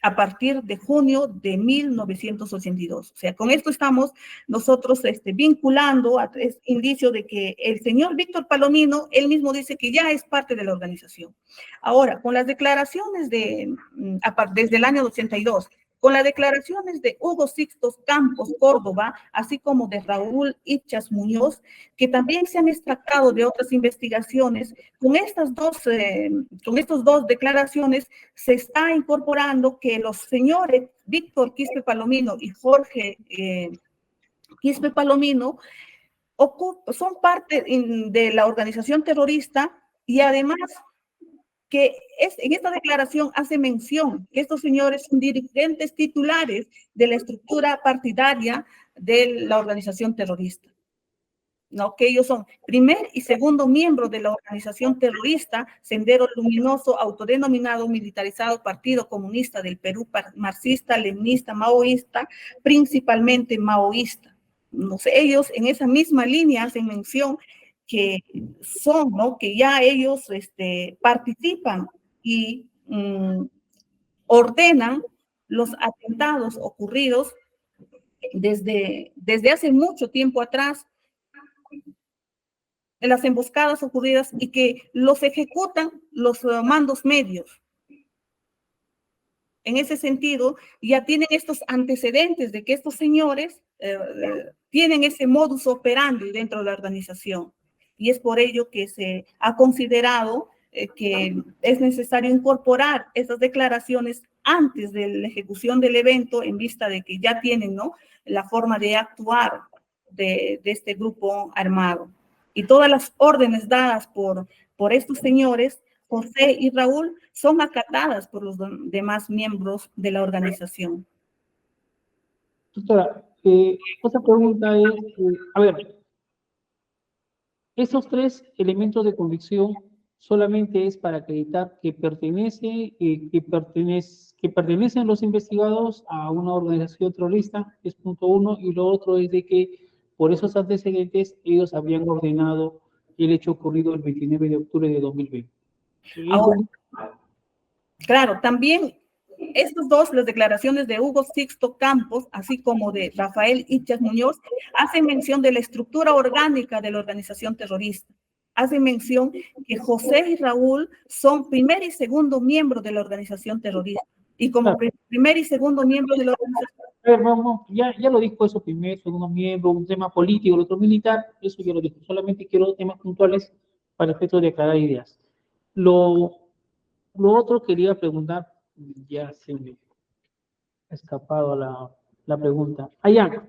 a partir de junio de 1982. O sea, con esto estamos nosotros vinculando, es indicio de que el señor Víctor Palomino, él mismo dice que ya es parte de la organización. Ahora, con las declaraciones desde el año 82, Con las declaraciones de Hugo Sixto Campos Córdoba, así como de Raúl Ichas Muñoz, que también se han extractado de otras investigaciones, con estas dos declaraciones se está incorporando que los señores Víctor Quispe Palomino y Jorge Quispe Palomino son parte de la organización terrorista, y además que en esta declaración hace mención que estos señores son dirigentes titulares de la estructura partidaria de la organización terrorista, ¿no? Que ellos son primer y segundo miembro de la organización terrorista Sendero Luminoso, autodenominado militarizado Partido Comunista del Perú, marxista, leninista, maoísta, principalmente maoísta. No sé, ellos en esa misma línea hacen mención que son, ¿no? Que ya ellos participan y ordenan los atentados ocurridos desde hace mucho tiempo atrás, en las emboscadas ocurridas, y que los ejecutan los mandos medios. En ese sentido, ya tienen estos antecedentes de que estos señores tienen ese modus operandi dentro de la organización. Y es por ello que se ha considerado que es necesario incorporar esas declaraciones antes de la ejecución del evento, en vista de que ya tienen, ¿no?, la forma de actuar de este grupo armado. Y todas las órdenes dadas por estos señores, José y Raúl, son acatadas por los demás miembros de la organización. Doctora, otra pregunta es, a ver, esos tres elementos de convicción solamente es para acreditar que pertenecen los investigados a una organización terrorista, es punto uno, y lo otro es de que por esos antecedentes ellos habrían ordenado el hecho ocurrido el 29 de octubre de 2020. Ahora, claro, también estos dos, las declaraciones de Hugo Sixto Campos, así como de Rafael Ichas Muñoz, hacen mención de la estructura orgánica de la organización terrorista. Hacen mención que José y Raúl son primer y segundo miembro de la organización terrorista. Y como primer y segundo miembro de la organización... Vamos, ya lo dijo eso, primer, segundo miembro, un tema político, el otro militar, eso ya lo dijo. Solamente quiero temas puntuales para efectos de aclarar ideas. Lo otro quería preguntar, ya se me ha escapado la pregunta. Allá,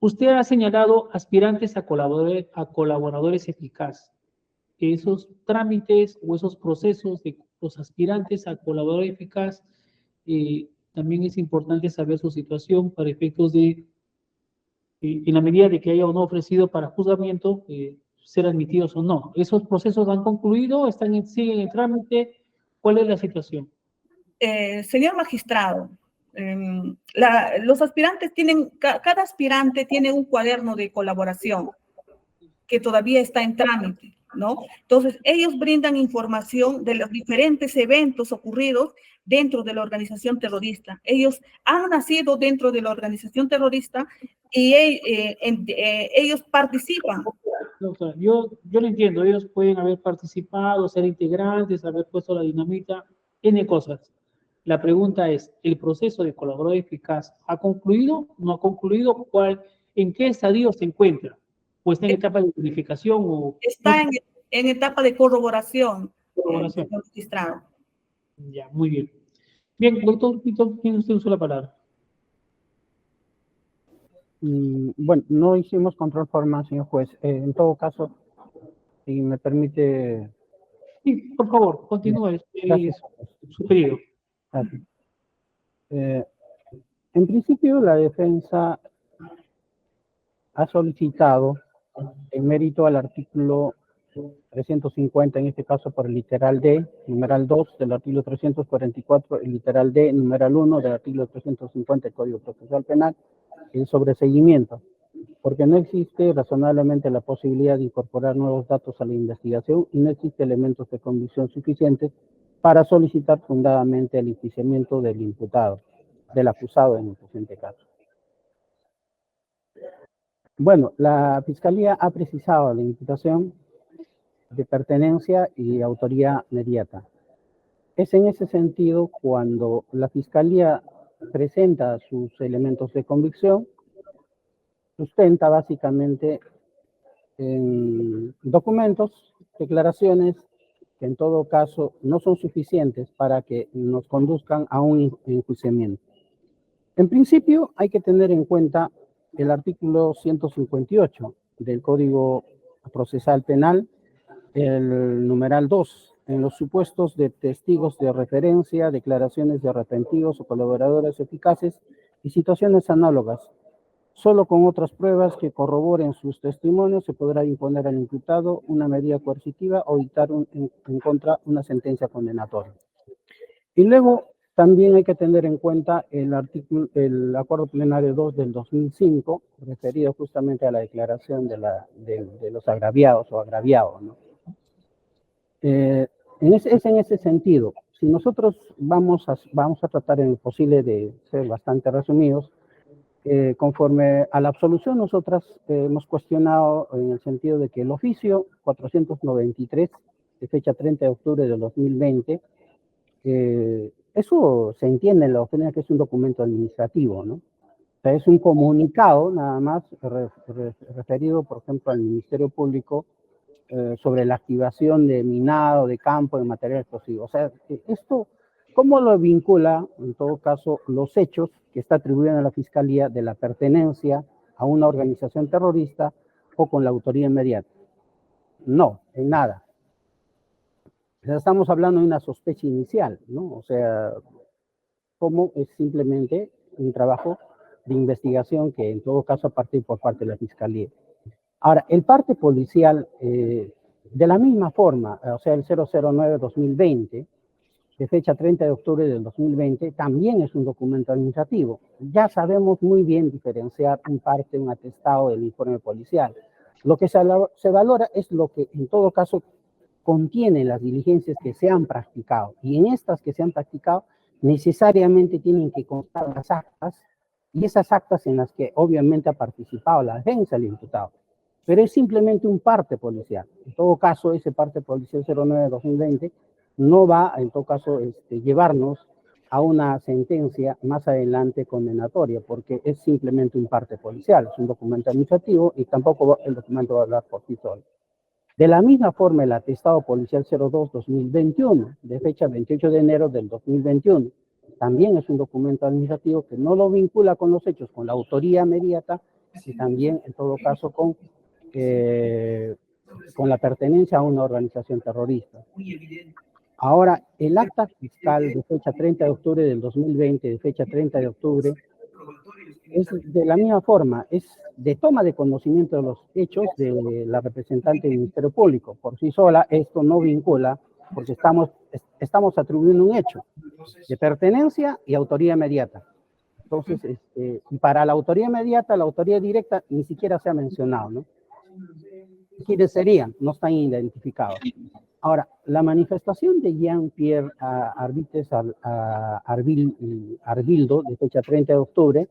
usted ha señalado aspirantes a colaboradores eficaces. Esos trámites o esos procesos de los aspirantes a colaborador eficaz, también es importante saber su situación para efectos de, en la medida de que haya o no ofrecido para juzgamiento, ser admitidos o no. ¿Esos procesos han concluido? ¿Siguen en trámite? ¿Cuál es la situación? Señor magistrado, los aspirantes cada aspirante tiene un cuaderno de colaboración que todavía está en trámite, ¿no? Entonces, ellos brindan información de los diferentes eventos ocurridos dentro de la organización terrorista. Ellos han nacido dentro de la organización terrorista y ellos participan. Doctora, yo lo entiendo, ellos pueden haber participado, ser integrantes, haber puesto la dinamita, N cosas. La pregunta es, ¿el proceso de colaborador eficaz ha concluido? ¿No ha concluido? ¿En qué estadio se encuentra? ¿O está en etapa de verificación? Está en etapa de corroboración. Corroboración. Magistrado. Ya, muy bien. Bien, doctor Pito, tiene usted uso la palabra. Bueno, no hicimos control formal, señor juez. En todo caso, si me permite... Sí, por favor, continúe. Su pedido. En principio, la defensa ha solicitado, en mérito al artículo 350, en este caso por el literal D, numeral 2 del artículo 344, el literal D, numeral 1 del artículo 350 del Código Procesal Penal, el sobreseguimiento, porque no existe razonablemente la posibilidad de incorporar nuevos datos a la investigación y no existe elementos de convicción suficientes para solicitar fundadamente el enjuiciamiento del imputado, del acusado en el presente caso. Bueno, la Fiscalía ha precisado la imputación de pertenencia y autoría inmediata. Es en ese sentido cuando la Fiscalía presenta sus elementos de convicción, sustenta básicamente en documentos, declaraciones que en todo caso no son suficientes para que nos conduzcan a un enjuiciamiento. En principio hay que tener en cuenta el artículo 158 del Código Procesal Penal, el numeral 2, en los supuestos de testigos de referencia, declaraciones de arrepentidos o colaboradores eficaces y situaciones análogas. Solo con otras pruebas que corroboren sus testimonios se podrá imponer al imputado una medida coercitiva o dictar en contra una sentencia condenatoria. Y luego también hay que tener en cuenta el Acuerdo Plenario 2 del 2005, referido justamente a la declaración de los agraviados o agraviados, ¿no? Es en ese sentido. Si nosotros vamos a tratar en lo posible de ser bastante resumidos, conforme a la absolución, nosotras hemos cuestionado en el sentido de que el oficio 493, de fecha 30 de octubre del 2020, eso se entiende en la doctrina que es un documento administrativo, ¿no? O sea, es un comunicado nada más referido, por ejemplo, al Ministerio Público sobre la activación de minado, de campo, de material explosivo. O sea, esto, ¿cómo lo vincula, en todo caso, los hechos que está atribuido a la Fiscalía de la pertenencia a una organización terrorista o con la autoría inmediata? No, en nada. O sea, estamos hablando de una sospecha inicial, ¿no? O sea, ¿cómo es simplemente un trabajo de investigación que en todo caso a partir por parte de la Fiscalía? Ahora, el parte policial, de la misma forma, o sea, el 009-2020, de fecha 30 de octubre del 2020, también es un documento administrativo. Ya sabemos muy bien diferenciar un parte, un atestado del informe policial. Lo que se valora es lo que en todo caso contiene las diligencias que se han practicado. Y en estas que se han practicado, necesariamente tienen que constar las actas, y esas actas en las que obviamente ha participado la defensa del imputado. Pero es simplemente un parte policial. En todo caso, ese parte policial 09-2020 no va, en todo caso, llevarnos a una sentencia más adelante condenatoria, porque es simplemente un parte policial, es un documento administrativo y tampoco el documento va a hablar por sí solo. De la misma forma, el atestado policial 02-2021, de fecha 28 de enero del 2021, también es un documento administrativo que no lo vincula con los hechos, con la autoría inmediata y también, en todo caso, con la pertenencia a una organización terrorista. Ahora, el acta fiscal de fecha 30 de octubre del 2020, de fecha 30 de octubre, es de la misma forma, es de toma de conocimiento de los hechos de la representante del Ministerio Público. Por sí sola, esto no vincula, porque estamos atribuyendo un hecho de pertenencia y autoría inmediata. Entonces, y para la autoría inmediata, la autoría directa, ni siquiera se ha mencionado, ¿no? ¿Quiénes serían? No están identificados. Ahora, la manifestación de Jean-Pierre Arbites Arbildo, de fecha 30 de octubre,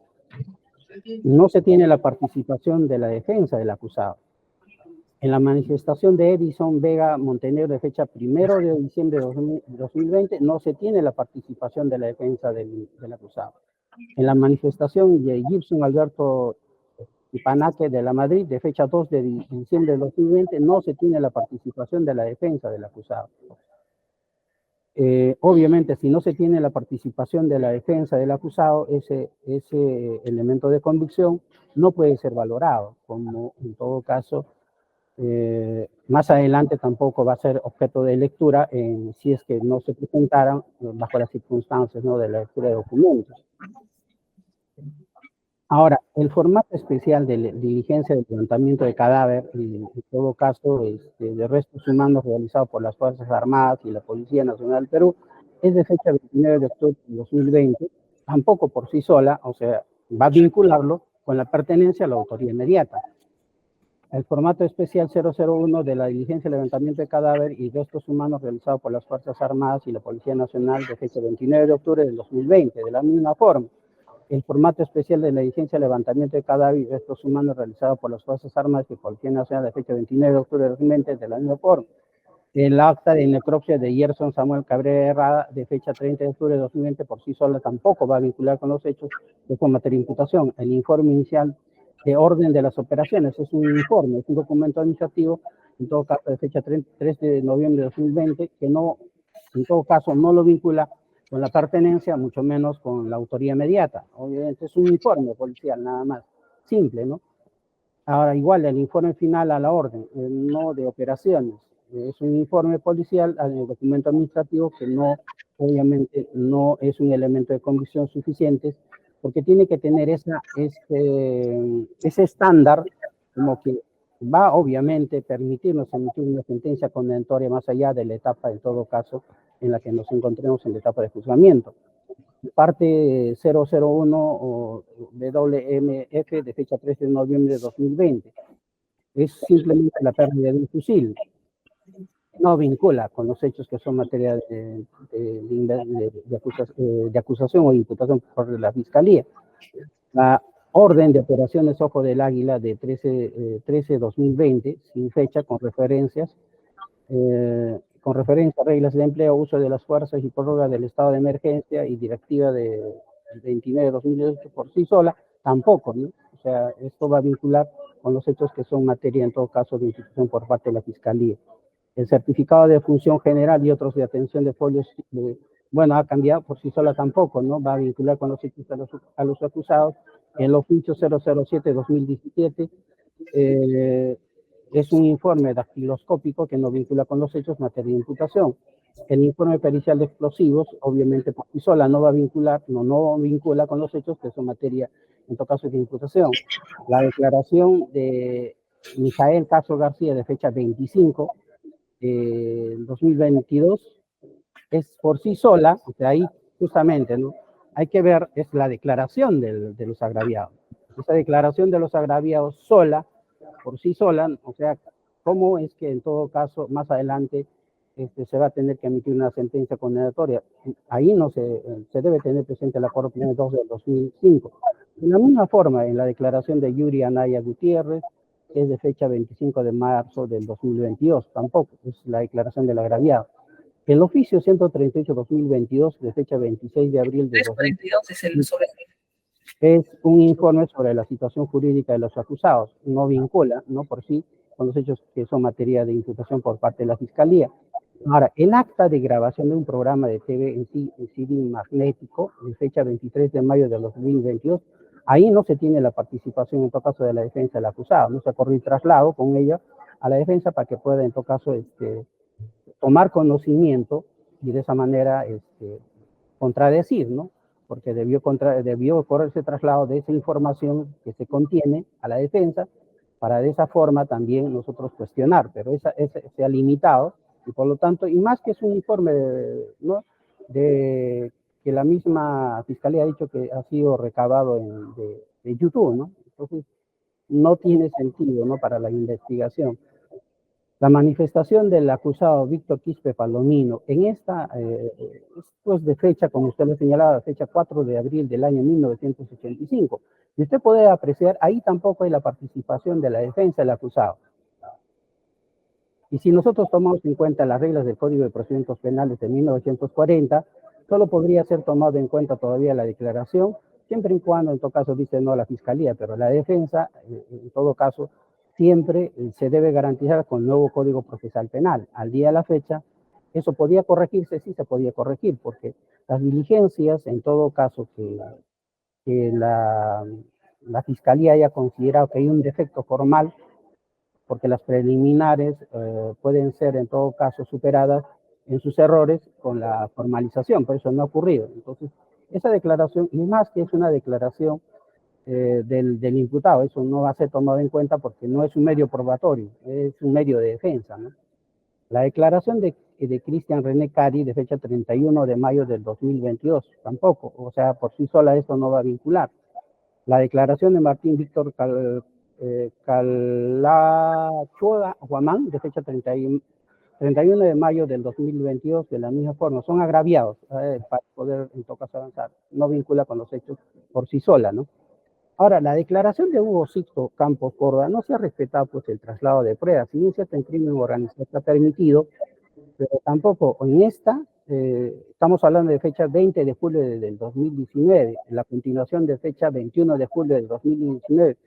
no se tiene la participación de la defensa del acusado. En la manifestación de Edison Vega Montenegro, de fecha 1 de diciembre de 2020, no se tiene la participación de la defensa del acusado. En la manifestación de Gibson Alberto Ipanaque de la Madrid, de fecha 2 de diciembre de 2020, no se tiene la participación de la defensa del acusado. Obviamente, si no se tiene la participación de la defensa del acusado, ese elemento de convicción no puede ser valorado, como en todo caso, más adelante tampoco va a ser objeto de lectura si es que no se presentaran bajo las circunstancias, ¿no?, de la lectura de documentos. Ahora, el formato especial de diligencia de levantamiento de cadáver, y en todo caso de restos humanos realizado por las Fuerzas Armadas y la Policía Nacional del Perú, es de fecha 29 de octubre de 2020, tampoco por sí sola, o sea, va a vincularlo con la pertenencia a la autoría inmediata. El formato especial 001 de la diligencia de levantamiento de cadáver y restos humanos realizado por las Fuerzas Armadas y la Policía Nacional, de fecha 29 de octubre del 2020, de la misma forma. El formato especial de la diligencia de levantamiento de cadáver y restos humanos realizado por las Fuerzas Armadas y Policía Nacional, de fecha 29 de octubre de 2020, de la misma forma. El acta de necropsia de Gerson Samuel Cabrera Herrada, de fecha 30 de octubre de 2020, por sí sola tampoco va a vincular con los hechos que son materia de imputación. El informe inicial de orden de las operaciones es un informe, es un documento administrativo, en todo caso de fecha 3 de noviembre de 2020, que no, en todo caso no lo vincula con la pertenencia, mucho menos con la autoría inmediata. Obviamente es un informe policial nada más, simple, ¿no? Ahora, igual, el informe final a la orden, no de operaciones, es un informe policial al documento administrativo que no, obviamente, no es un elemento de convicción suficiente, porque tiene que tener ese estándar, como que va, obviamente, permitirnos emitir una sentencia condenatoria más allá de la etapa, en todo caso, en la que nos encontremos en la etapa de juzgamiento. Parte 001 o WMF de fecha 13 de noviembre de 2020. Es simplemente la pérdida de un fusil. No vincula con los hechos que son materia de acusación o imputación por la Fiscalía. La orden de operaciones Ojo del Águila de 13-2020, sin fecha, con referencias a reglas de empleo, uso de las fuerzas y prórroga del estado de emergencia y directiva de 29 de 2018 por sí sola, tampoco, ¿no? O sea, esto va a vincular con los hechos que son materia, en todo caso, de institución por parte de la Fiscalía. El certificado de función general y otros de atención de folios, bueno, ha cambiado por sí sola tampoco, ¿no? Va a vincular con los hechos a los acusados. El oficio 007-2017, es un informe dactiloscópico que no vincula con los hechos materia de imputación. El informe pericial de explosivos, obviamente por sí sola no va a vincular, no vincula con los hechos que son materia, en todo caso, de imputación. La declaración de Mijael Castro García de fecha 25 de 2022 es por sí sola, o sea, ahí justamente, ¿no? Hay que ver, es la declaración de los agraviados. Esa declaración de los agraviados sola, por sí sola, o sea, ¿cómo es que en todo caso más adelante se va a tener que emitir una sentencia condenatoria? Ahí no se debe tener presente el acuerdo 2 del 2005. De la misma forma, en la declaración de Yuri Anaya Gutiérrez, que es de fecha 25 de marzo del 2022, tampoco es la declaración del agraviado. El oficio 138-2022, de fecha 26 de abril de 342 es el sobre. Es un informe sobre la situación jurídica de los acusados. No vincula, no por sí, con los hechos que son materia de imputación por parte de la Fiscalía. Ahora, el acta de grabación de un programa de TV en civil magnético, de fecha 23 de mayo de 2022, ahí no se tiene la participación, en todo caso, de la defensa del acusado. No se ha corrido traslado con ella a la defensa para que pueda, en todo caso, tomar conocimiento y de esa manera contradecir, ¿no? Porque debió correrse traslado de esa información que se contiene a la defensa para de esa forma también nosotros cuestionar, pero se ha limitado y por lo tanto, y más que es un informe ¿no? de que la misma Fiscalía ha dicho que ha sido recabado de YouTube, ¿no? Entonces, no tiene sentido, ¿no? Para la investigación. La manifestación del acusado Víctor Quispe Palomino, en esto es de fecha, como usted lo señalaba, fecha 4 de abril del año 1985. Y usted puede apreciar, ahí tampoco hay la participación de la defensa del acusado. Y si nosotros tomamos en cuenta las reglas del Código de Procedimientos Penales de 1940, solo podría ser tomado en cuenta todavía la declaración, siempre y cuando, en todo caso, dice no la Fiscalía, pero la defensa, en todo caso, siempre se debe garantizar con el nuevo Código Procesal Penal. Al día de la fecha, ¿eso podía corregirse? Sí se podía corregir, porque las diligencias, en todo caso, que la Fiscalía haya considerado que hay un defecto formal, porque las preliminares pueden ser, en todo caso, superadas en sus errores con la formalización, pero eso no ha ocurrido. Entonces, esa declaración, y más que es una declaración del imputado, eso no va a ser tomado en cuenta porque no es un medio probatorio, es un medio de defensa, ¿no? La declaración de Cristian René Cari de fecha 31 de mayo del 2022, tampoco, o sea, por sí sola eso no va a vincular. La declaración de Martín Víctor Calachoa Guamán de fecha 31 de mayo del 2022, de la misma forma, son agraviados para poder en todo caso avanzar, no vincula con los hechos por sí sola, ¿no? Ahora, la declaración de Hugo Sixto Campos Córdoba no se ha respetado pues el traslado de pruebas. Si bien cierto en crimen organizado está permitido, pero tampoco en esta, estamos hablando de fecha 20 de julio del 2019, la continuación de fecha 21 de julio del 2019,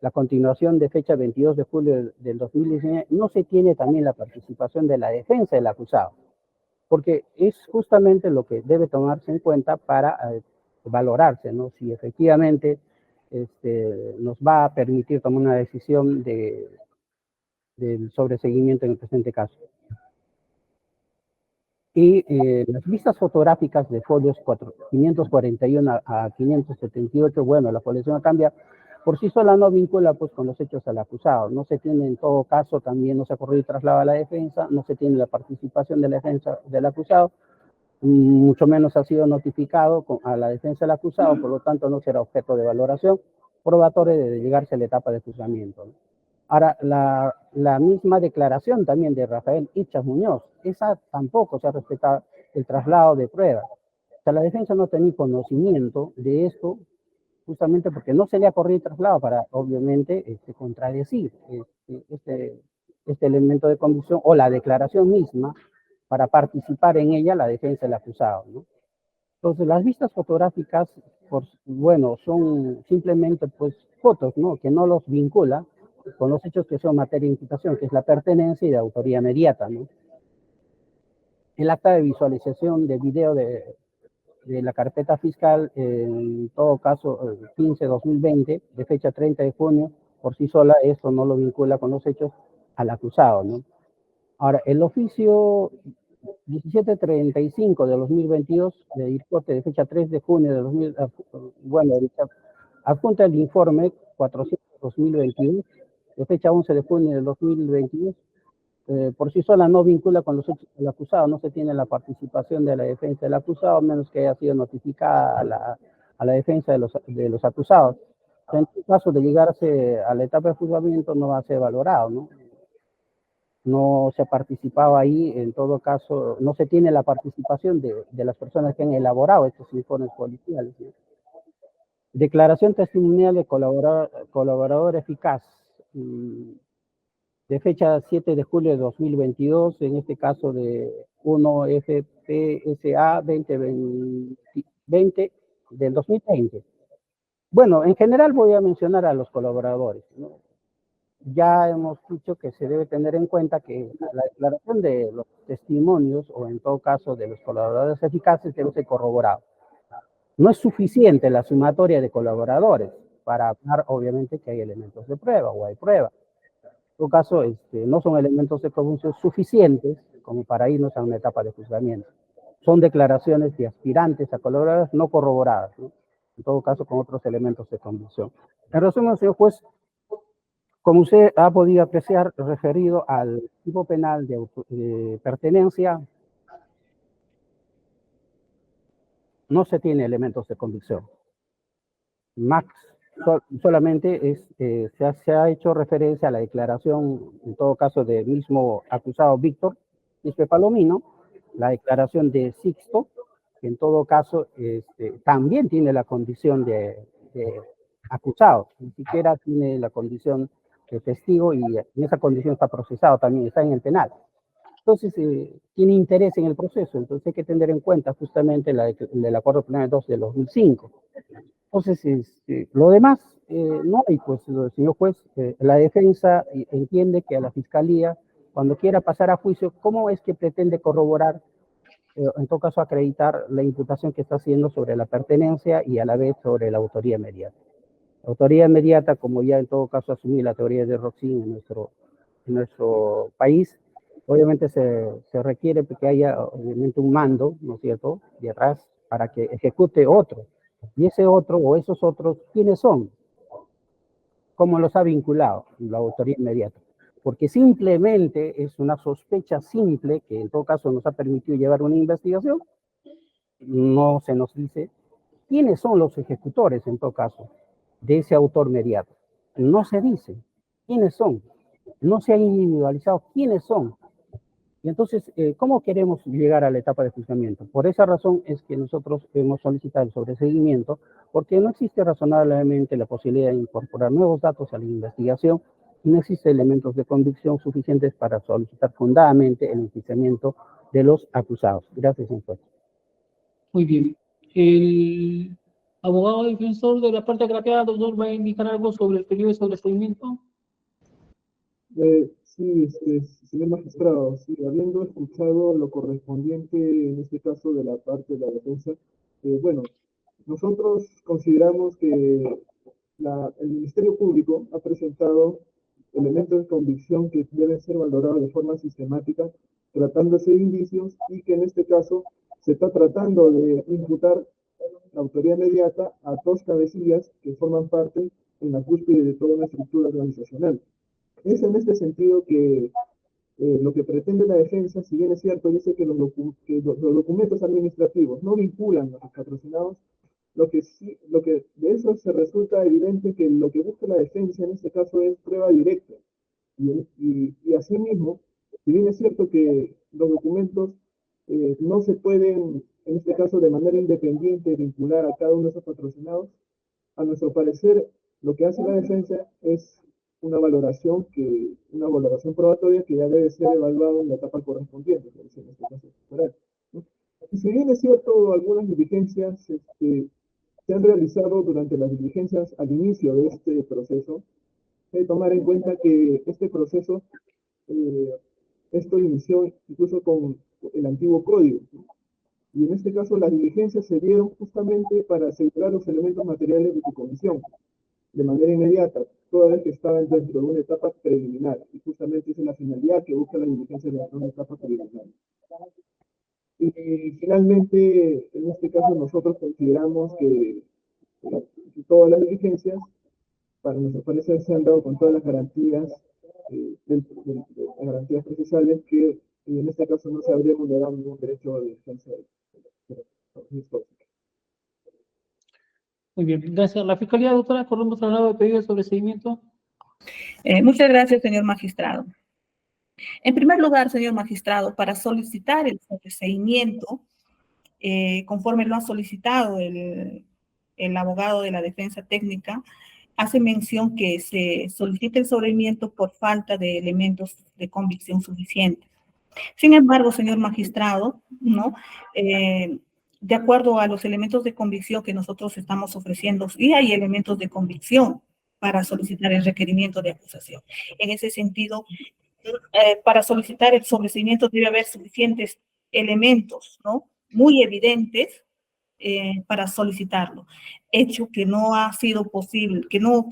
la continuación de fecha 22 de julio del 2019, no se tiene también la participación de la defensa del acusado, porque es justamente lo que debe tomarse en cuenta para valorarse, ¿no? Si efectivamente nos va a permitir tomar una decisión del sobreseguimiento en el presente caso. Y las vistas fotográficas de folios 541 a 578, bueno, la colección cambia, por sí sola no vincula pues con los hechos al acusado, no se tiene en todo caso, también no se ha corrido y traslado a la defensa, no se tiene la participación de la defensa del acusado, mucho menos ha sido notificado a la defensa del acusado, por lo tanto no será objeto de valoración probatoria de llegarse a la etapa de juzgamiento, ¿no? Ahora, la misma declaración también de Rafael Ichas Muñoz, esa tampoco se ha respetado el traslado de pruebas. O sea, la defensa no tenía conocimiento de esto, justamente porque no se le ha corrido el traslado para, obviamente, contradecir este elemento de convicción o la declaración misma para participar en ella la defensa del acusado, ¿no? Entonces, las vistas fotográficas, bueno, son simplemente pues fotos, ¿no? Que no los vincula con los hechos que son materia de imputación, que es la pertenencia y de autoría inmediata, ¿no? El acta de visualización de video de la carpeta fiscal, en todo caso, 15-2020, de fecha 30 de junio, por sí sola, esto no lo vincula con los hechos al acusado, ¿no? Ahora, el oficio 1735 de 2022, de IRCOTE, de fecha 3 de junio de 2000, bueno, adjunta el informe 400-2022, de fecha 11 de junio de 2022, por sí sola no vincula con los hechos del acusado, no se tiene la participación de la defensa del acusado, menos que haya sido notificada a la defensa de los acusados. En caso de llegarse a la etapa de juzgamiento no va a ser valorado, ¿no? No se ha participado ahí, en todo caso, no se tiene la participación de las personas que han elaborado estos informes policiales, ¿no? Declaración testimonial de colaborador eficaz, de fecha 7 de julio de 2022, en este caso de 1FPSA 2020 del 2020. Bueno, en general voy a mencionar a los colaboradores, ¿no? Ya hemos dicho que se debe tener en cuenta que la declaración de los testimonios, o en todo caso de los colaboradores eficaces, debe ser corroborado. No es suficiente la sumatoria de colaboradores para hablar, obviamente, que hay elementos de prueba o hay prueba. En todo caso, no son elementos de convicción suficientes como para irnos a una etapa de juzgamiento. Son declaraciones de aspirantes a colaboradores no corroboradas, ¿no? En todo caso, con otros elementos de convicción. En resumen, señor juez, como usted ha podido apreciar, referido al tipo penal de pertenencia, no se tiene elementos de convicción. Solamente se ha hecho referencia a la declaración, en todo caso, del mismo acusado Víctor Quispe Palomino, la declaración de Sixto, que en todo caso también tiene la condición de acusado, ni siquiera tiene la condición de testigo y en esa condición está procesado también, está en el penal. Entonces, tiene interés en el proceso, entonces hay que tener en cuenta justamente el acuerdo penal 2 de 2005. Entonces, lo demás, no hay, pues, señor juez, la defensa entiende que a la fiscalía, cuando quiera pasar a juicio, ¿cómo es que pretende corroborar, en todo caso acreditar la imputación que está haciendo sobre la pertenencia y a la vez sobre la autoría inmediata? La autoría inmediata, como ya en todo caso asumí la teoría de Roxin en nuestro país, obviamente se requiere que haya obviamente un mando, ¿no es cierto?, de atrás para que ejecute otro. Y ese otro o esos otros, ¿quiénes son? ¿Cómo los ha vinculado la autoría inmediata? Porque simplemente es una sospecha simple que en todo caso nos ha permitido llevar una investigación. No se nos dice quiénes son los ejecutores en todo caso de ese autor inmediato. No se dice quiénes son. No se ha individualizado quiénes son. Y entonces, ¿cómo queremos llegar a la etapa de juzgamiento? Por esa razón es que nosotros hemos solicitado el sobreseguimiento, porque no existe razonablemente la posibilidad de incorporar nuevos datos a la investigación y no existen elementos de convicción suficientes para solicitar fundadamente el enjuiciamiento de los acusados. Gracias, señor juez. Muy bien. El abogado defensor de la parte agraviada, doctor, ¿va a indicar algo sobre el periodo de sobreseimiento? Sí, señor magistrado, sí, habiendo escuchado lo correspondiente en este caso de la parte de la defensa, bueno, nosotros consideramos que el Ministerio Público ha presentado elementos de convicción que deben ser valorados de forma sistemática, tratándose de indicios y que en este caso se está tratando de imputar la autoridad inmediata a dos cabecillas que forman parte en la cúspide de toda una estructura organizacional. Es en este sentido que lo que pretende la defensa, si bien es cierto, dice que los documentos administrativos no vinculan a los patrocinados, lo que de eso se resulta evidente que lo que busca la defensa en este caso es prueba directa. Y asimismo, si bien es cierto que los documentos no se pueden, en este caso de manera independiente, vincular a cada uno de esos patrocinados, a nuestro parecer, lo que hace la defensa es una valoración probatoria que ya debe ser evaluada en la etapa correspondiente, en este caso electoral, ¿no? Y si bien es cierto, algunas diligencias se han realizado durante las diligencias al inicio de este proceso, hay que tomar en cuenta que este proceso, esto inició incluso con el antiguo código, ¿no? Y en este caso las diligencias se dieron justamente para asegurar los elementos materiales de su comisión de manera inmediata, toda vez que estaban dentro de una etapa preliminar. Y justamente esa es la finalidad que busca la diligencia de una etapa preliminar. Y finalmente, en este caso, nosotros consideramos que todas las diligencias, para nuestro parecer, se han dado con todas las garantías, garantías procesales que en este caso no se habría vulnerado ningún derecho de defensa Muy bien, gracias. La Fiscalía, doctora, corremos al lado de pedido de sobreseimiento. Muchas gracias, señor magistrado. En primer lugar, señor magistrado, para solicitar el sobreseimiento, conforme lo ha solicitado el abogado de la defensa técnica, hace mención que se solicita el sobreseimiento por falta de elementos de convicción suficientes. Sin embargo, señor magistrado, ¿no? De acuerdo a los elementos de convicción que nosotros estamos ofreciendo, sí hay elementos de convicción para solicitar el requerimiento de acusación. En ese sentido, para solicitar el sobreseimiento debe haber suficientes elementos, ¿no? Muy evidentes para solicitarlo. Hecho que no ha sido posible, que no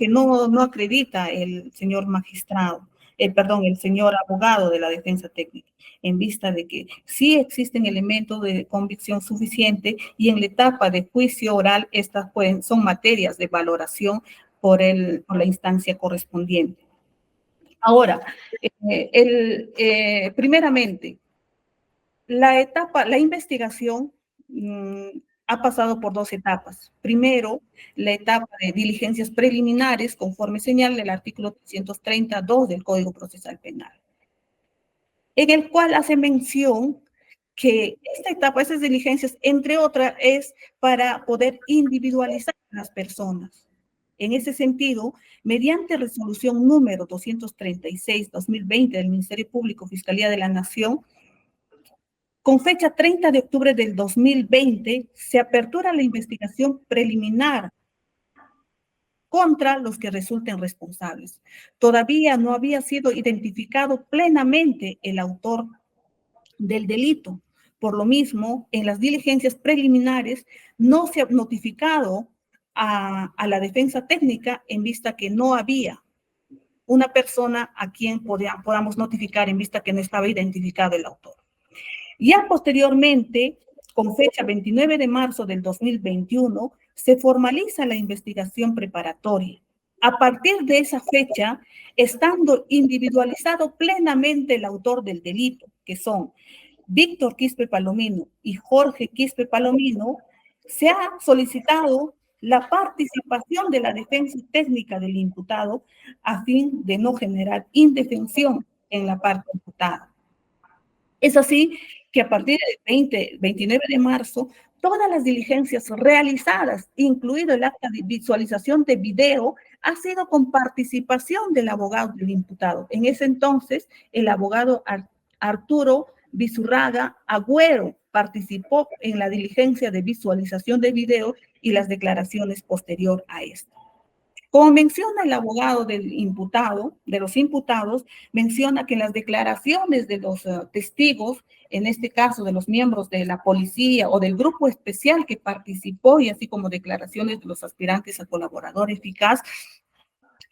acredita el señor magistrado, el señor abogado de la defensa técnica, en vista de que sí existen elementos de convicción suficiente y en la etapa de juicio oral estas son materias de valoración por la instancia correspondiente. Ahora, primeramente, la investigación ha pasado por dos etapas. Primero, la etapa de diligencias preliminares, conforme señala el artículo 332 del Código Procesal Penal, en el cual hace mención que esta etapa, esas diligencias, entre otras, es para poder individualizar a las personas. En ese sentido, mediante resolución número 236-2020 del Ministerio Público, Fiscalía de la Nación, con fecha 30 de octubre del 2020, se apertura la investigación preliminar contra los que resulten responsables. Todavía no había sido identificado plenamente el autor del delito. Por lo mismo, en las diligencias preliminares no se ha notificado a la defensa técnica en vista que no había una persona a quien podamos notificar en vista que no estaba identificado el autor. Ya posteriormente, con fecha 29 de marzo del 2021, se formaliza la investigación preparatoria. A partir de esa fecha, estando individualizado plenamente el autor del delito, que son Víctor Quispe Palomino y Jorge Quispe Palomino, se ha solicitado la participación de la defensa técnica del imputado a fin de no generar indefensión en la parte imputada. Es así que a partir del 29 de marzo, todas las diligencias realizadas, incluido el acta de visualización de video, ha sido con participación del abogado del imputado. En ese entonces, el abogado Arturo Bizurraga Agüero participó en la diligencia de visualización de video y las declaraciones posterior a esto. Como menciona el abogado del imputado, de los imputados, menciona que en las declaraciones de los testigos, en este caso de los miembros de la policía o del grupo especial que participó, y así como declaraciones de los aspirantes a colaborador eficaz,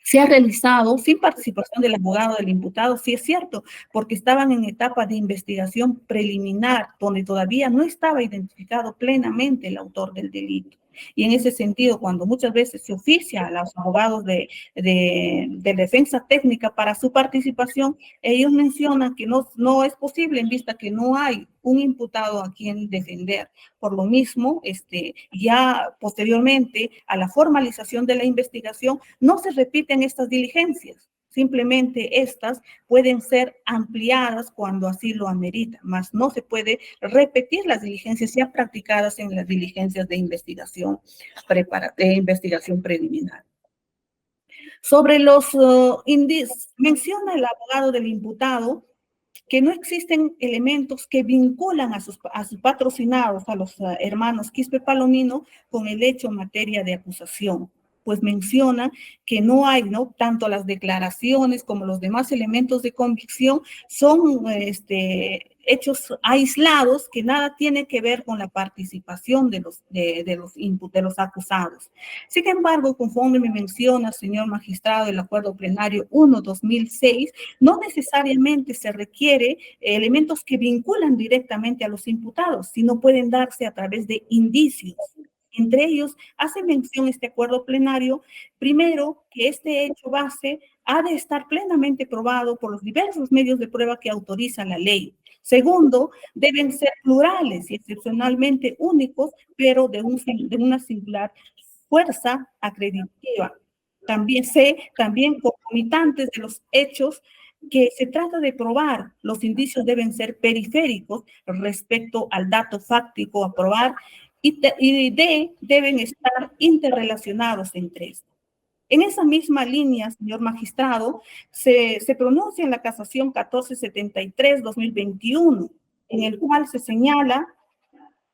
se ha realizado sin participación del abogado del imputado, sí es cierto, porque estaban en etapa de investigación preliminar, donde todavía no estaba identificado plenamente el autor del delito. Y en ese sentido, cuando muchas veces se oficia a los abogados de defensa técnica para su participación, ellos mencionan que no es posible en vista que no hay un imputado a quien defender. Por lo mismo, ya posteriormente a la formalización de la investigación, no se repiten estas diligencias. Simplemente estas pueden ser ampliadas cuando así lo amerita, mas no se puede repetir las diligencias ya practicadas en las diligencias de investigación preliminar. Sobre los indicios, menciona el abogado del imputado que no existen elementos que vinculan a sus patrocinados, a los hermanos Quispe Palomino, con el hecho en materia de acusación. Pues menciona que no hay, ¿no? Tanto las declaraciones como los demás elementos de convicción son hechos aislados que nada tiene que ver con la participación de los acusados. Sin embargo, conforme me menciona, señor magistrado, el acuerdo plenario 1/2006, no necesariamente se requiere elementos que vinculan directamente a los imputados, sino pueden darse a través de indicios. Entre ellos, hace mención este acuerdo plenario, primero, que este hecho base ha de estar plenamente probado por los diversos medios de prueba que autoriza la ley. Segundo, deben ser plurales y excepcionalmente únicos, pero de una singular fuerza acreditativa. También concomitantes de los hechos que se trata de probar, los indicios deben ser periféricos respecto al dato fáctico a probar y deben estar interrelacionados entre estos. En esa misma línea, señor magistrado, se pronuncia en la casación 1473/2021, en el cual se señala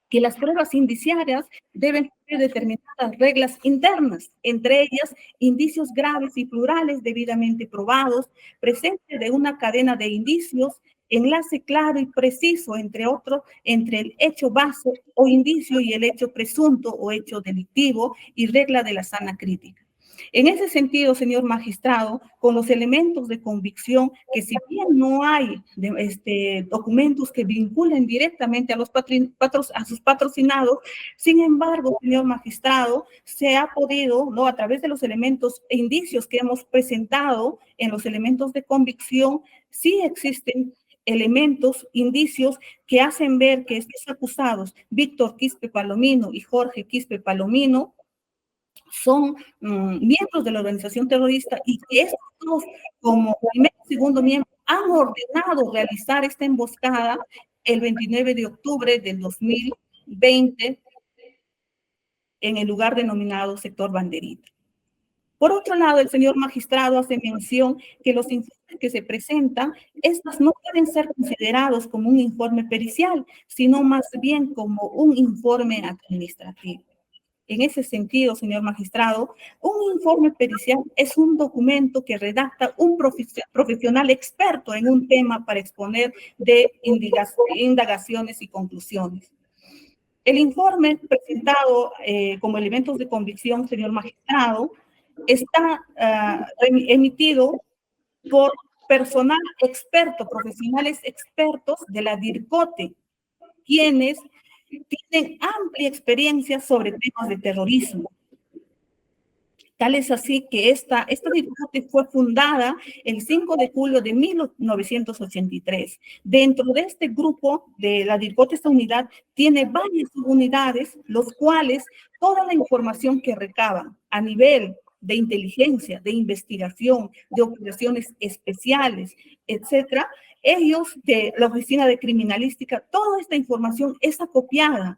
que las pruebas indiciarias deben tener determinadas reglas internas, entre ellas indicios graves y plurales debidamente probados, presente de una cadena de indicios, enlace claro y preciso, entre otros, entre el hecho base o indicio y el hecho presunto o hecho delictivo, y regla de la sana crítica. En ese sentido, señor magistrado, con los elementos de convicción, que si bien no hay documentos que vinculen directamente a sus patrocinados, sin embargo, señor magistrado, se ha podido, ¿no?, a través de los elementos e indicios que hemos presentado en los elementos de convicción, sí existen elementos, indicios que hacen ver que estos acusados, Víctor Quispe Palomino y Jorge Quispe Palomino, son miembros de la organización terrorista, y que estos dos, como primer y segundo miembro, han ordenado realizar esta emboscada el 29 de octubre del 2020 en el lugar denominado Sector Banderita. Por otro lado, el señor magistrado hace mención que los informes que se presentan, estos no pueden ser considerados como un informe pericial, sino más bien como un informe administrativo. En ese sentido, señor magistrado, un informe pericial es un documento que redacta un profesional experto en un tema para exponer de indagaciones y conclusiones. El informe presentado como elementos de convicción, señor magistrado, está emitido por personal experto, profesionales expertos de la DIRCOTE, quienes tienen amplia experiencia sobre temas de terrorismo. Tal es así que esta DIRCOTE fue fundada el 5 de julio de 1983. Dentro de este grupo de la DIRCOTE, esta unidad tiene varias subunidades, los cuales toda la información que recaban a nivel de inteligencia, de investigación, de operaciones especiales, etcétera, ellos de la Oficina de Criminalística, toda esta información es acopiada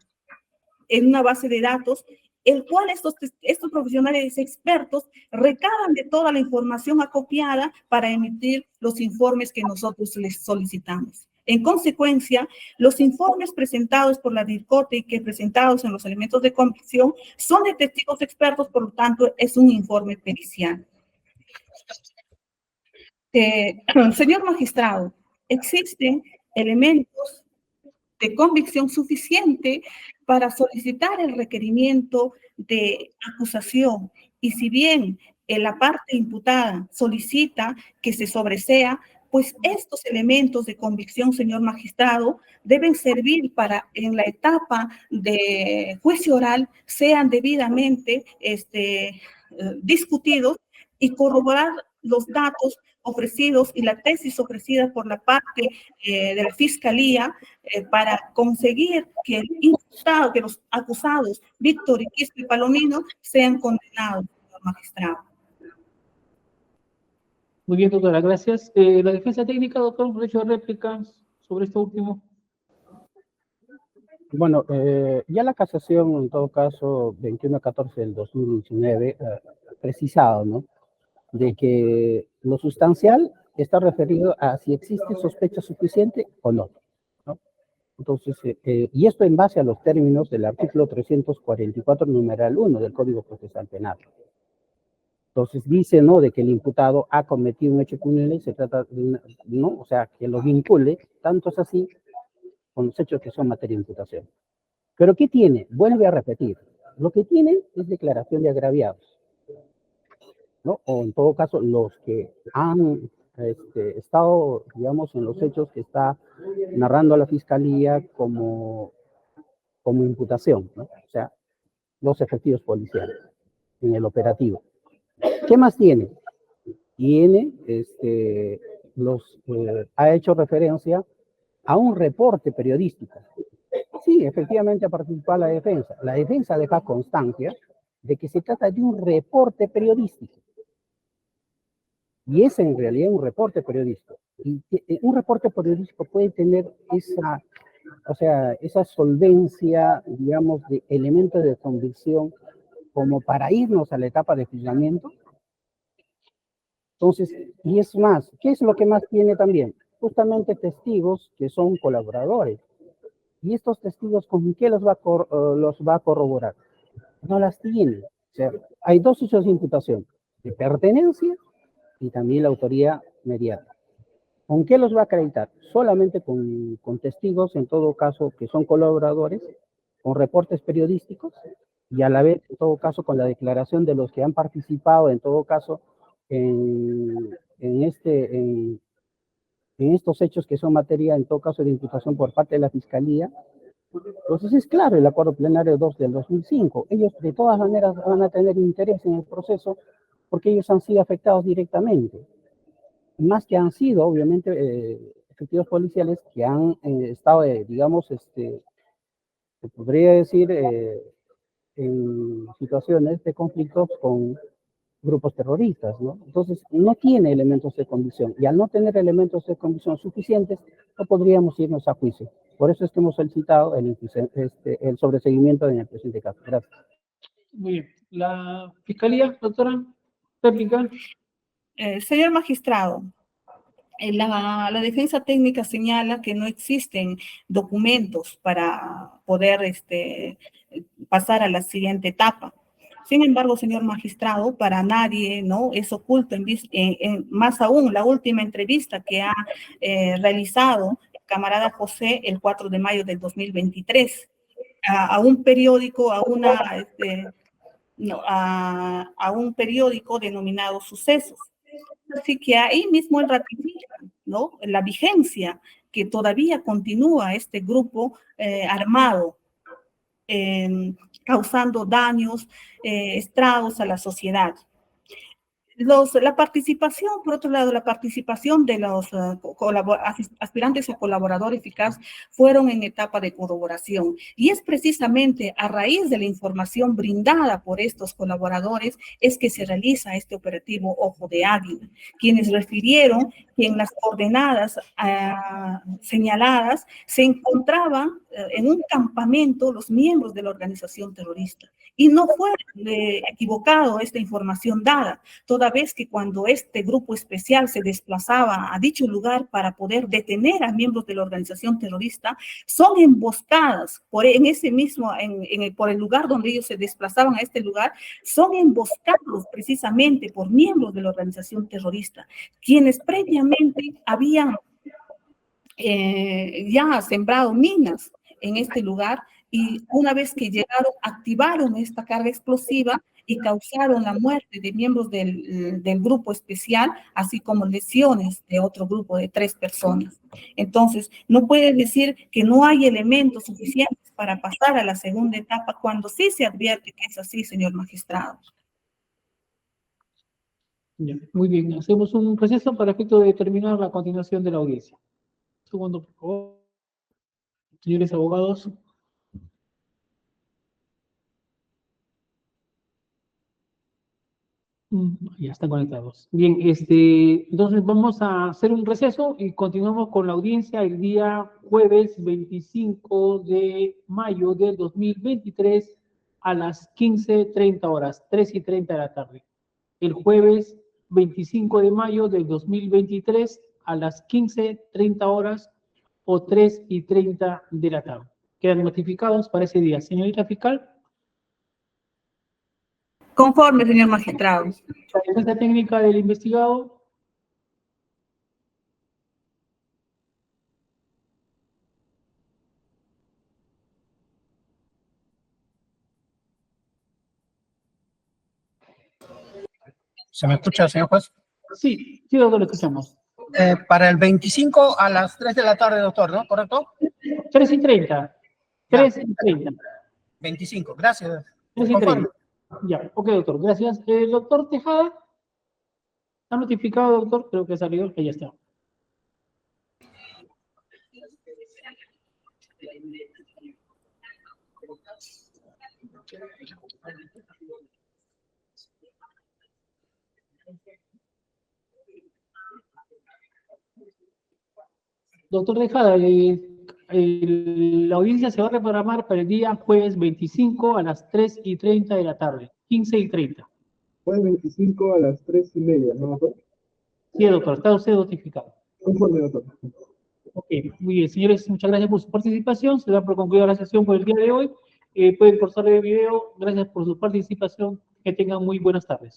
en una base de datos el cual estos profesionales expertos recaban de toda la información acopiada para emitir los informes que nosotros les solicitamos. En consecuencia, los informes presentados por la DIRCOTE y que presentados en los elementos de convicción son de testigos expertos, por lo tanto, es un informe pericial. Señor magistrado, existen elementos de convicción suficiente para solicitar el requerimiento de acusación, y si bien la parte imputada solicita que se sobresea, pues estos elementos de convicción, señor magistrado, deben servir para en la etapa de juicio oral sean debidamente discutidos y corroborar los datos ofrecidos y la tesis ofrecida por la parte de la Fiscalía para conseguir que el imputado, que los acusados, Víctor, Iquiste y Palomino, sean condenados, señor magistrado. Muy bien, doctora, gracias. La defensa técnica, doctor, un derecho de réplica sobre esto último. Bueno, ya la casación, en todo caso, 21-14 del 2019, precisado, ¿no?, de que lo sustancial está referido a si existe sospecha suficiente o no, ¿no? Entonces, y esto en base a los términos del artículo 344, numeral 1 del Código Procesal Penal. Entonces dice, ¿no?, de que el imputado ha cometido un hecho criminal y se trata de una, ¿no?, o sea, que lo vincule, tanto es así, con los hechos que son materia de imputación. ¿Pero qué tiene? Vuelve a repetir. Lo que tiene es declaración de agraviados, ¿no? O en todo caso, los que han estado, digamos, en los hechos que está narrando la Fiscalía como imputación, ¿no? O sea, los efectivos policiales en el operativo. ¿Qué más tiene? Tiene, ha hecho referencia a un reporte periodístico. Sí, efectivamente ha participado la defensa. La defensa deja constancia de que se trata de un reporte periodístico. Y es en realidad un reporte periodístico. Y un reporte periodístico puede tener esa solvencia, digamos, de elementos de convicción como para irnos a la etapa de juzgamiento. Entonces, y es más, ¿qué es lo que más tiene también? Justamente testigos que son colaboradores. ¿Y estos testigos con qué los va a corroborar? No las tiene. O sea, hay dos hechos de imputación, de pertenencia y también la autoría mediata. ¿Con qué los va a acreditar? Solamente con testigos, en todo caso, que son colaboradores, con reportes periodísticos, y a la vez, en todo caso, con la declaración de los que han participado, en todo caso, en estos hechos que son materia, en todo caso, de imputación por parte de la Fiscalía. Entonces es claro el acuerdo plenario 2 del 2005. Ellos de todas maneras van a tener interés en el proceso porque ellos han sido afectados directamente. Más que han sido, obviamente, efectivos policiales que han estado, digamos, se podría decir, en situaciones de conflictos con grupos terroristas, ¿no? Entonces, no tiene elementos de convicción, y al no tener elementos de convicción suficientes, no podríamos irnos a juicio. Por eso es que hemos solicitado el sobreseguimiento en el presente caso. Gracias. Muy bien. La Fiscalía, doctora, réplica. Señor magistrado, la defensa técnica señala que no existen documentos para poder pasar a la siguiente etapa. Sin embargo, señor magistrado, para nadie, ¿no?, es oculto, más aún la última entrevista que ha realizado el camarada José el 4 de mayo del 2023 a un periódico, a un periódico denominado Sucesos. Así que ahí mismo él ratifica, ¿no?, la vigencia que todavía continúa este grupo armado, causando daños, estragos a la sociedad. La participación, por otro lado, la participación de los aspirantes a colaborador eficaz fueron en etapa de corroboración. Y es precisamente a raíz de la información brindada por estos colaboradores es que se realiza este operativo Ojo de Águila, quienes refirieron que en las coordenadas señaladas se encontraban en un campamento los miembros de la organización terrorista. Y no fue equivocado esta información dada, toda vez que cuando este grupo especial se desplazaba a dicho lugar para poder detener a miembros de la organización terrorista, son emboscadas por el lugar donde ellos se desplazaban a este lugar, son emboscados precisamente por miembros de la organización terrorista, quienes previamente habían ya sembrado minas en este lugar, y una vez que llegaron, activaron esta carga explosiva y causaron la muerte de miembros del grupo especial, así como lesiones de otro grupo de 3 personas. Entonces, no puede decir que no hay elementos suficientes para pasar a la segunda etapa cuando sí se advierte que es así, señor magistrado. Ya, muy bien, hacemos un receso para efecto de determinar la continuación de la audiencia. Un segundo, por favor. Señores abogados. Ya están conectados. Bien, entonces vamos a hacer un receso y continuamos con la audiencia el día jueves 25 de mayo del 2023 a las 15:30 horas, 3:30 de la tarde. El jueves 25 de mayo del 2023 a las 15:30 horas o 3:30 de la tarde. Quedan notificados para ese día. Señorita fiscal. Conforme, señor magistrado. La defensa técnica del investigado. ¿Se me escucha, señor juez? Sí, sí, doctor, lo escuchamos. Para el 25 a las 3 de la tarde, doctor, ¿no? ¿Correcto? 3:30. 3:30. 25, gracias. 3:30. Ya, ok, doctor, gracias. El doctor Tejada. ¿Está notificado, doctor? Creo que salió, que ya está. Doctor Tejada, la audiencia se va a reprogramar para el día jueves 25 a las 3:30 de la tarde, 15:30. Jueves 25 a las 3:30, ¿no, doctor? Sí, doctor, está usted notificado. Conforme, doctor. Ok, muy bien, señores, muchas gracias por su participación. Se da por concluida la sesión por el día de hoy. Pueden cortar el video. Gracias por su participación. Que tengan muy buenas tardes.